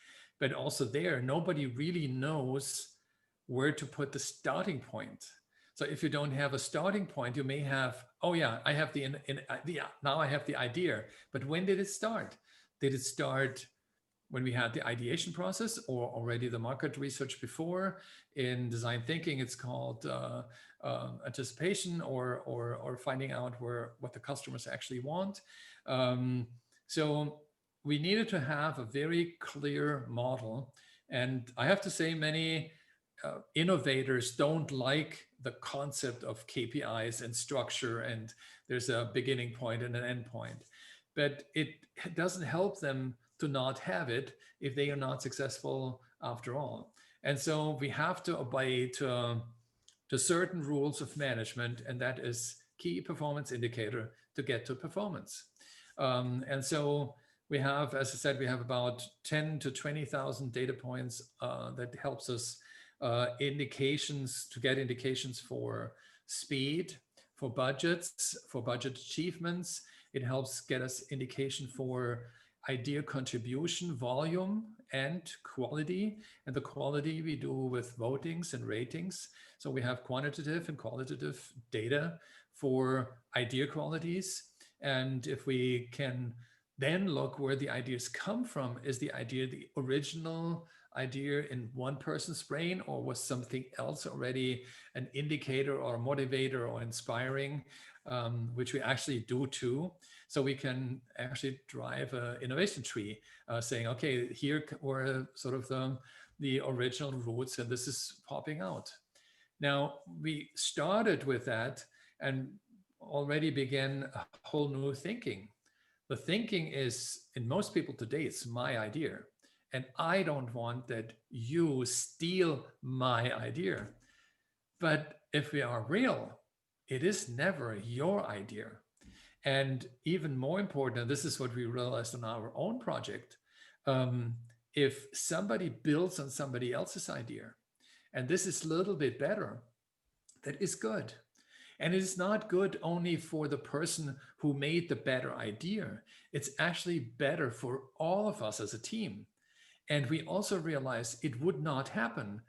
But also there, nobody really knows where to put the starting point. So if you don't have a starting point, you may have, oh yeah, I have now I have the idea. But when did it start? Did it start when we had the ideation process, or already the market research before? In design thinking, it's called anticipation, or finding out what the customers actually want. So we needed to have a very clear model. And I have to say, many innovators don't like the concept of KPIs and structure, and there's a beginning point and an end point. But it doesn't help them to not have it if they are not successful after all. And so we have to obey to certain rules of management, and that is key performance indicator to get to performance. And so we have, as I said, we have about 10 to 20,000 data points that helps us indications to get indications for speed, for budgets, for budget achievements. It helps get us indication for idea contribution, volume, and quality. And the quality we do with votings and ratings. So we have quantitative and qualitative data for idea qualities. And if we can then look where the ideas come from, is the idea the original idea in one person's brain, or was something else already an indicator or a motivator or inspiring, which we actually do too. So we can actually drive an innovation tree, saying, okay, here were sort of the original roots, and this is popping out. Now, we started with that and already began a whole new thinking. The thinking is, in most people today, it's my idea. And I don't want that you steal my idea. But if we are real, it is never your idea. And even more important, and this is what we realized on our own project, if somebody builds on somebody else's idea, and this is a little bit better, that is good. And it is not good only for the person who made the better idea. It's actually better for all of us as a team. And we also realize it would not happen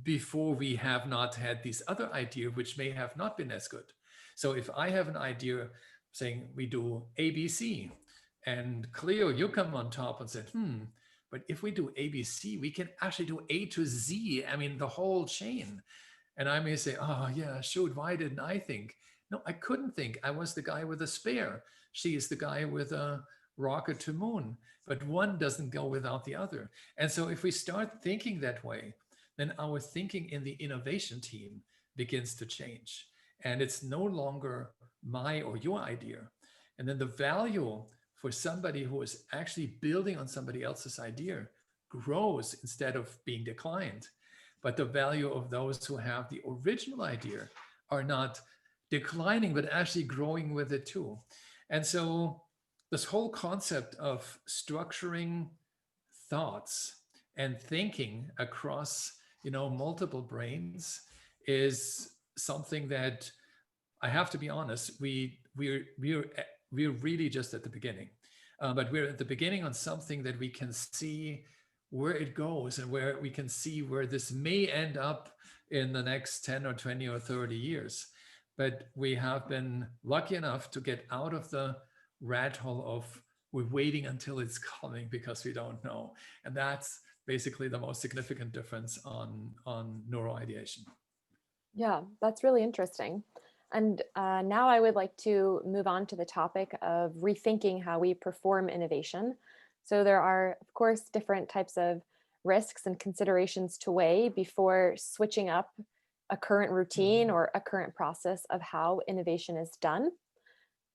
before we have not had this other idea, which may have not been as good. So if I have an idea saying we do ABC, and Cleo, you come on top and said, but if we do ABC, we can actually do A to Z. I mean, the whole chain. And I may say, oh yeah, shoot, why didn't I think? No, I couldn't think. I was the guy with a spare. She is the guy with a rocket to moon, but one doesn't go without the other. And so if we start thinking that way, then our thinking in the innovation team begins to change. And it's no longer my or your idea. And then the value for somebody who is actually building on somebody else's idea grows instead of being declined. But the value of those who have the original idea are not declining, but actually growing with it too. And so this whole concept of structuring thoughts and thinking across, multiple brains is something that, I have to be honest, we're really just at the beginning. But we're at the beginning on something that we can see where it goes, and where we can see where this may end up in the next 10 or 20 or 30 years. But we have been lucky enough to get out of the rat hole of we're waiting until it's coming because we don't know. And that's basically the most significant difference on neuro ideation. Yeah, that's really interesting. And now I would like to move on to the topic of rethinking how we perform innovation. So there are, of course, different types of risks and considerations to weigh before switching up a current routine or a current process of how innovation is done.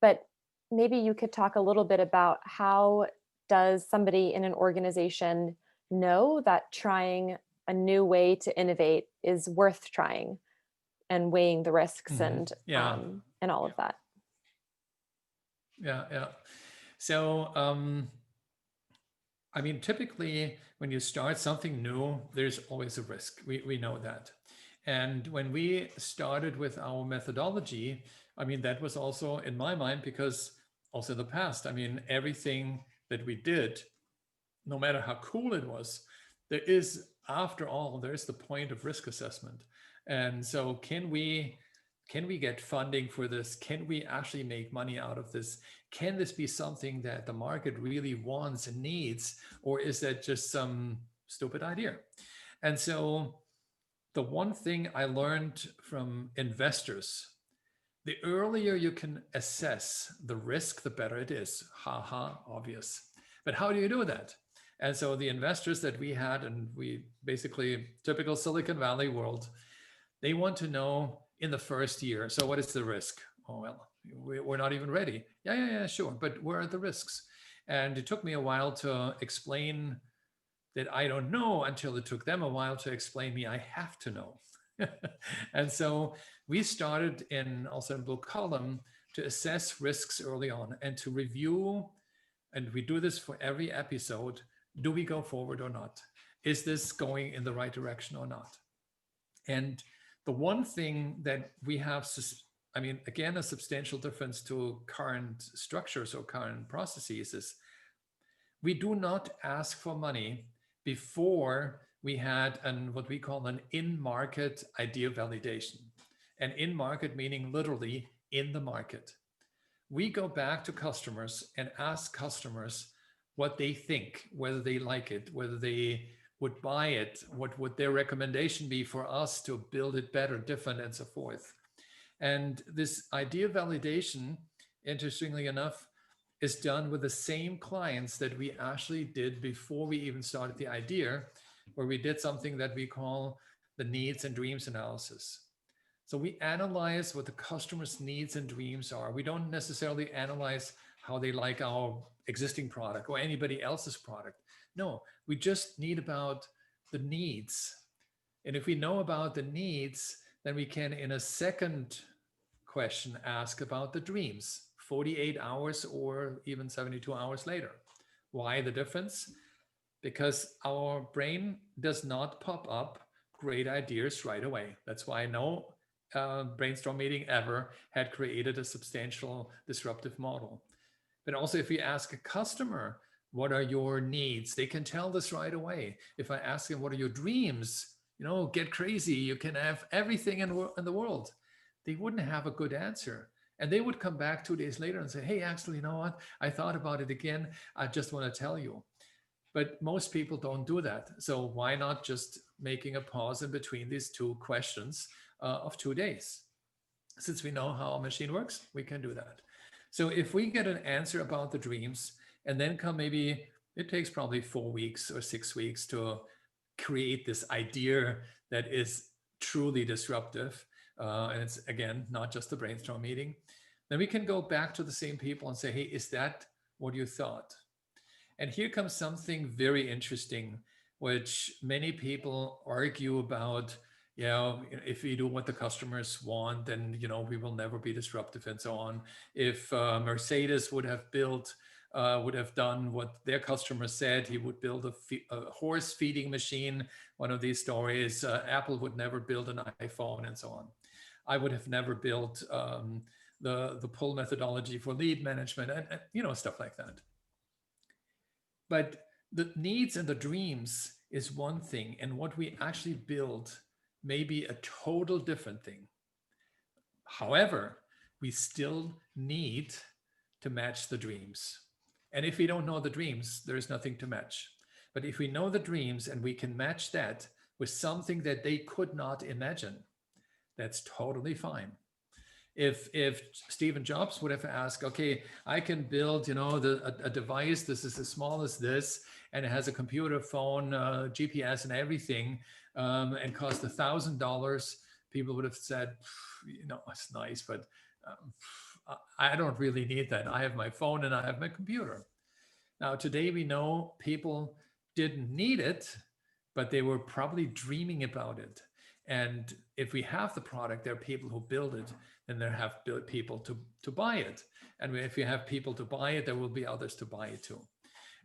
But maybe you could talk a little bit about how does somebody in an organization know that trying a new way to innovate is worth trying and weighing the risks Yeah, and all of that. yeah. So, I mean, typically when you start something new, there's always a risk. We know that. And when we started with our methodology, I mean, that was also in my mind, because also in the past, I mean, everything that we did, no matter how cool it was, there is, after all, there's the point of risk assessment. And so can we get funding for this? Can we actually make money out of this? Can this be something that the market really wants and needs? Or is that just some stupid idea? And so the one thing I learned from investors, the earlier you can assess the risk, the better it is. Obvious. But how do you do that? And so the investors that we had, and we basically, typical Silicon Valley world, they want to know in the first year, so what is the risk? Oh, well, we're not even ready. Yeah, sure. But where are the risks? And it took me a while to explain that I don't know, until it took them a while to explain me I have to know. And so we started also in BlueCallom to assess risks early on and to review, and we do this for every episode. Do we go forward or not? Is this going in the right direction or not? And the one thing that we have, I mean, again, a substantial difference to current structures or current processes is we do not ask for money before we had what we call an in-market idea validation. And in-market meaning literally in the market. We go back to customers and ask customers what they think, whether they like it, whether they would buy it, what would their recommendation be for us to build it better, different, and so forth. And this idea validation, interestingly enough, is done with the same clients that we actually did before we even started the idea, where we did something that we call the needs and dreams analysis. So we analyze what the customer's needs and dreams are. We don't necessarily analyze how they like our existing product or anybody else's product. No, we just need about the needs. And if we know about the needs, then we can, in a second question, ask about the dreams, 48 hours or even 72 hours later. Why the difference? Because our brain does not pop up great ideas right away. That's why no brainstorm meeting ever had created a substantial disruptive model. But also, if you ask a customer, what are your needs? They can tell this right away. If I ask them, what are your dreams? Get crazy. You can have everything in the world. They wouldn't have a good answer. And they would come back 2 days later and say, hey, actually, you know what? I thought about it again. I just want to tell you. But most people don't do that. So why not just making a pause in between these two questions of 2 days? Since we know how a machine works, we can do that. So if we get an answer about the dreams, and then maybe it takes probably 4 weeks or 6 weeks to create this idea that is truly disruptive. And it's, again, not just a brainstorm meeting. Then we can go back to the same people and say, hey, is that what you thought? And here comes something very interesting, which many people argue about. If we do what the customers want, then we will never be disruptive and so on. If Mercedes would have done what their customer said, he would build a horse feeding machine, one of these stories. Apple would never build an iPhone and so on. I would have never built the pull methodology for lead management and stuff like that. But the needs and the dreams is one thing, and what we actually build may be a total different thing. However, we still need to match the dreams. And if we don't know the dreams, there is nothing to match. But if we know the dreams and we can match that with something that they could not imagine, that's totally fine. If Stephen Jobs would have asked, okay, I can build, a device, this is as small as this, and it has a computer, phone, GPS and everything, and cost $1,000, people would have said, it's nice, but I don't really need that. I have my phone and I have my computer. Now, today we know people didn't need it, but they were probably dreaming about it. And if we have the product, there are people who build it, and there have people to buy it. And if you have people to buy it, there will be others to buy it too.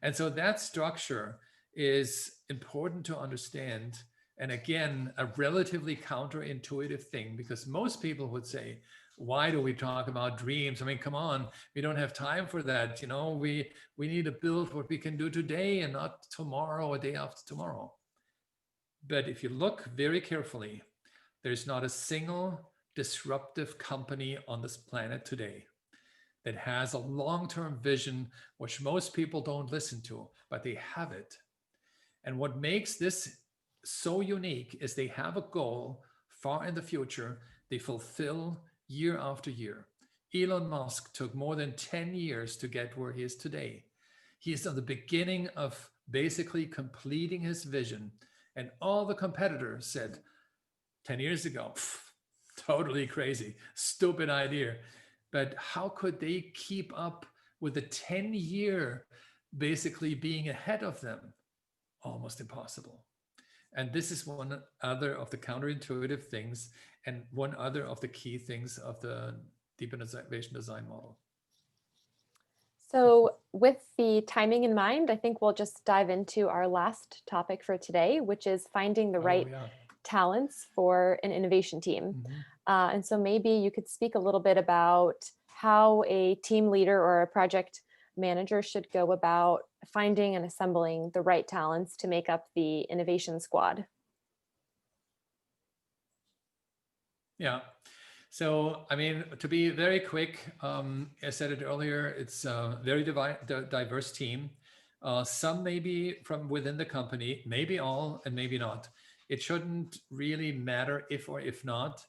And so that structure is important to understand. And again, a relatively counterintuitive thing, because most people would say, why do we talk about dreams? I mean, come on, we don't have time for that. We need to build what we can do today and not tomorrow or day after tomorrow. But if you look very carefully, there's not a single disruptive company on this planet today that has a long-term vision, which most people don't listen to, but they have it. And what makes this so unique is they have a goal far in the future they fulfill year after year. Elon Musk took more than 10 years to get where he is today. He is on the beginning of basically completing his vision. And all the competitors said 10 years ago, totally crazy, stupid idea. But how could they keep up with the 10-year basically being ahead of them? Almost impossible. And this is one other of the counterintuitive things and one other of the key things of the deep innovation design model. So with the timing in mind, I think we'll just dive into our last topic for today, which is finding the right talents for an innovation team. Mm-hmm. And so maybe you could speak a little bit about how a team leader or a project manager should go about finding and assembling the right talents to make up the innovation squad. Yeah. So, I mean, to be very quick, I said it earlier, it's a very diverse team. Some maybe from within the company, maybe all and maybe not. It shouldn't really matter if or if not,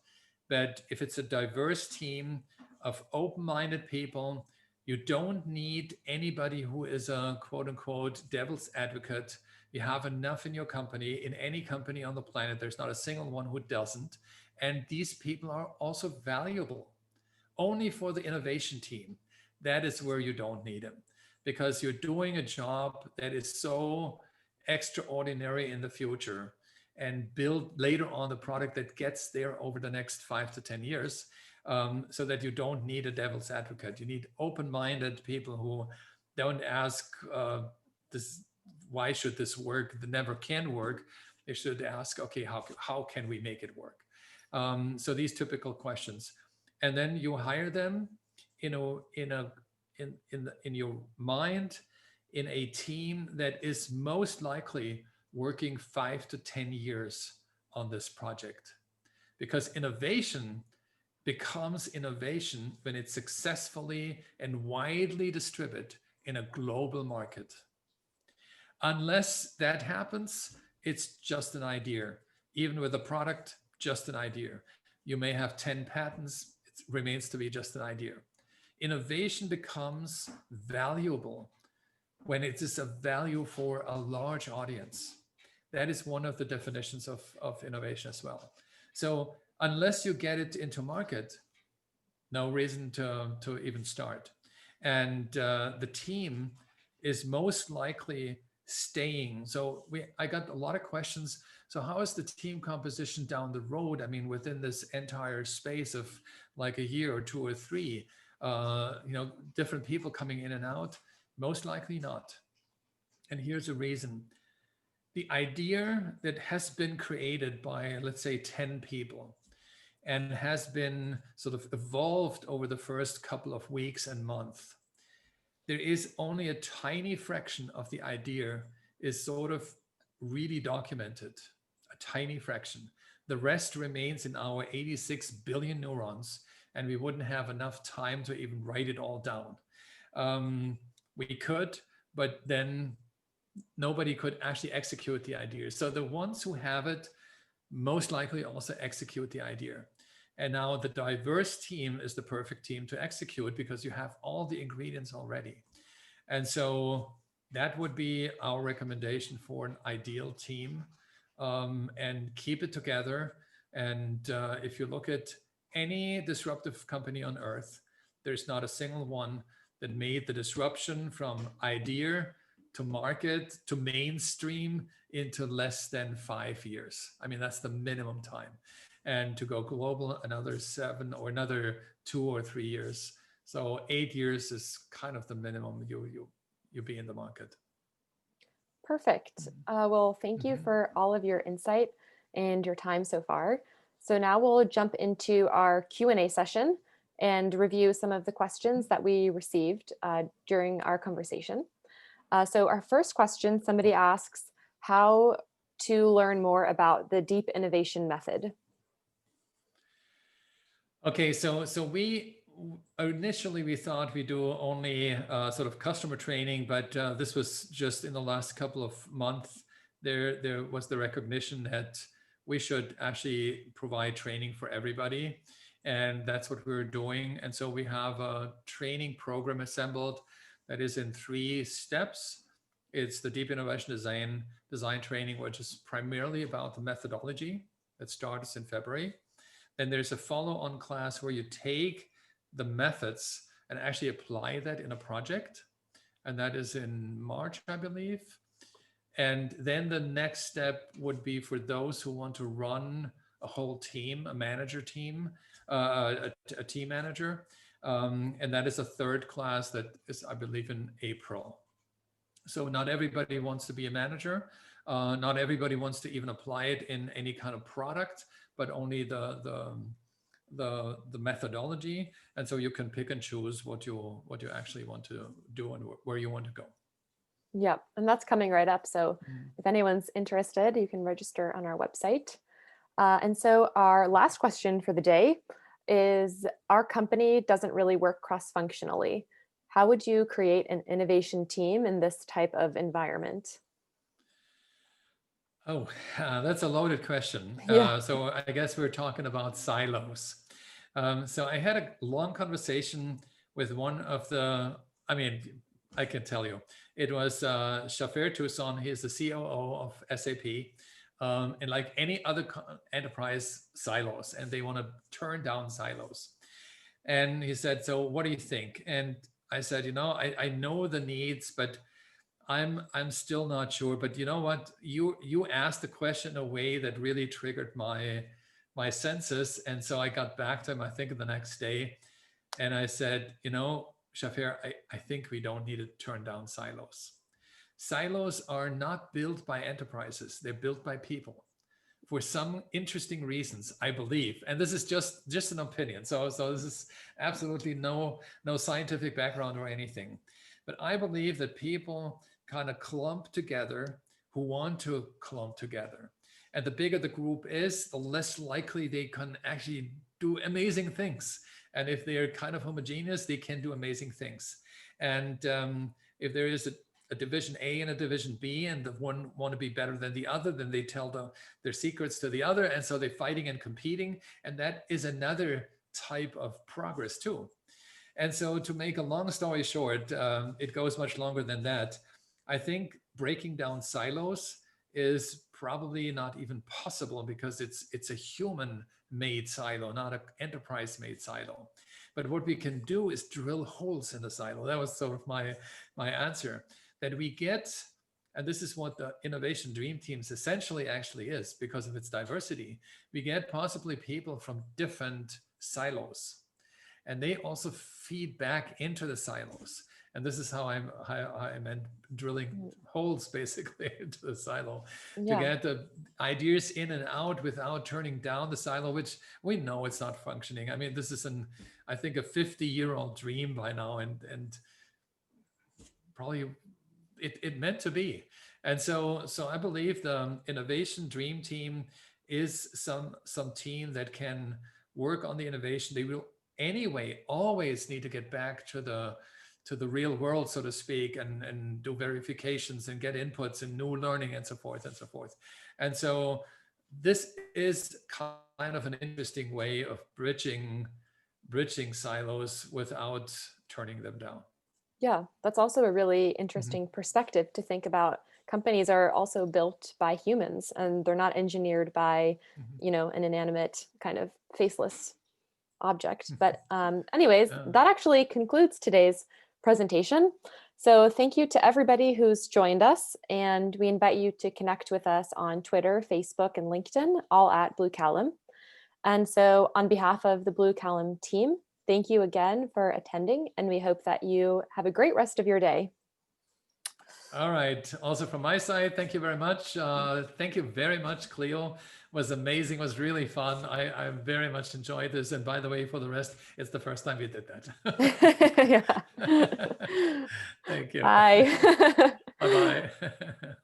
but if it's a diverse team of open-minded people, you don't need anybody who is a quote unquote devil's advocate. You have enough in your company, in any company on the planet. There's not a single one who doesn't. And these people are also valuable. Only for the innovation team, that is where you don't need them, because you're doing a job that is so extraordinary in the future and build later on the product that gets there over the next 5 to 10 years, so that you don't need a devil's advocate. You need open-minded people who don't ask this, why should this work? That never can work. They should ask, okay, how can we make it work? So these typical questions, and then you hire them, in your mind, in a team that is most likely working 5 to 10 years on this project, because innovation becomes innovation when it's successfully and widely distributed in a global market. Unless that happens, it's just an idea. Even with a product, just an idea. You may have 10 patents, it remains to be just an idea. Innovation becomes valuable when it is a value for a large audience. That is one of the definitions of innovation as well. So unless you get it into market, no reason to even start. And the team is most likely staying. So I got a lot of questions. So how is the team composition down the road? I mean, within this entire space of like a year or 2 or 3, different people coming in and out? Most likely not. And here's a reason. The idea that has been created by, let's say, 10 people and has been sort of evolved over the first couple of weeks and months, there is only a tiny fraction of the idea is sort of really documented, a tiny fraction. The rest remains in our 86 billion neurons, and we wouldn't have enough time to even write it all down. We could, but then nobody could actually execute the idea. So the ones who have it most likely also execute the idea. And now the diverse team is the perfect team to execute because you have all the ingredients already. And so that would be our recommendation for an ideal team, and keep it together. And if you look at any disruptive company on earth, there's not a single one that made the disruption from idea to market to mainstream into less than 5 years. I mean, that's the minimum time. And to go global, another 7 or another 2 or 3 years. So 8 years is kind of the minimum you be in the market. Perfect. Well, thank you for all of your insight and your time so far. So now we'll jump into our Q&A session and review some of the questions that we received during our conversation. So our first question, somebody asks how to learn more about the deep innovation method. Okay, so we initially we thought we do only sort of customer training, but this was just in the last couple of months. There was the recognition that we should actually provide training for everybody, and that's what we're doing. And so we have a training program assembled that is in 3 steps. It's the Deep Innovation Design training, which is primarily about the methodology that starts in February. Then there's a follow-on class where you take the methods and actually apply that in a project. And that is in March, I believe. And then the next step would be for those who want to run a whole team, a manager team, a team manager. And that is a 3rd class that is, I believe, in April. So not everybody wants to be a manager. Not everybody wants to even apply it in any kind of product, but only the methodology. And so you can pick and choose what you actually want to do and where you want to go. Yep, and that's coming right up. So if anyone's interested, you can register on our website. And so our last question for the day is, our company doesn't really work cross-functionally. How would you create an innovation team in this type of environment? Oh, that's a loaded question. Yeah. So I guess we're talking about silos. So I had a long conversation with one of the, I mean, I can tell you, it was Shafir Toussaint. He's the COO of SAP. And like any other enterprise, silos, and they want to turn down silos. And he said, so what do you think? And I said, I know the needs, but I'm still not sure. But you know what? You asked the question in a way that really triggered my senses. And so I got back to him, I think the next day. And I said, Shafir, I think we don't need to turn down silos. Silos are not built by enterprises. They're built by people for some interesting reasons, I believe. And this is just an opinion. So this is absolutely no scientific background or anything. But I believe that people kind of clump together who want to clump together. And the bigger the group is, the less likely they can actually do amazing things. And if they're kind of homogeneous, they can do amazing things. And if there is a division A and a division B, and the one want to be better than the other, then they tell their secrets to the other. And so they're fighting and competing. And that is another type of progress too. And so to make a long story short, it goes much longer than that. I think breaking down silos is probably not even possible because it's a human-made silo, not an enterprise-made silo. But what we can do is drill holes in the silo. That was sort of my answer. That we get, and this is what the Innovation Dream Teams essentially actually is because of its diversity, we get possibly people from different silos. And they also feed back into the silos. And this is how I meant drilling holes basically into the silo to get the ideas in and out without turning down the silo, which we know it's not functioning. I mean, this is I think a 50-year-old dream by now, and probably it meant to be. And so I believe the Innovation Dream Team is some team that can work on the innovation. They will anyway always need to get back to the real world, so to speak, and do verifications and get inputs and new learning and so forth and so forth. And so this is kind of an interesting way of bridging silos without turning them down. Yeah, that's also a really interesting perspective to think about. Companies are also built by humans, and they're not engineered by, an inanimate kind of faceless object. But anyways, that actually concludes today's presentation. So thank you to everybody who's joined us, and we invite you to connect with us on Twitter, Facebook, and LinkedIn, all at BlueCallom. And so on behalf of the BlueCallom team, thank you again for attending, and we hope that you have a great rest of your day. All right. Also from my side, thank you very much. Thank you very much, Cleo. It was amazing. It was really fun. I very much enjoyed this. And by the way, for the rest, it's the first time we did that. Thank you. Bye. Bye-bye.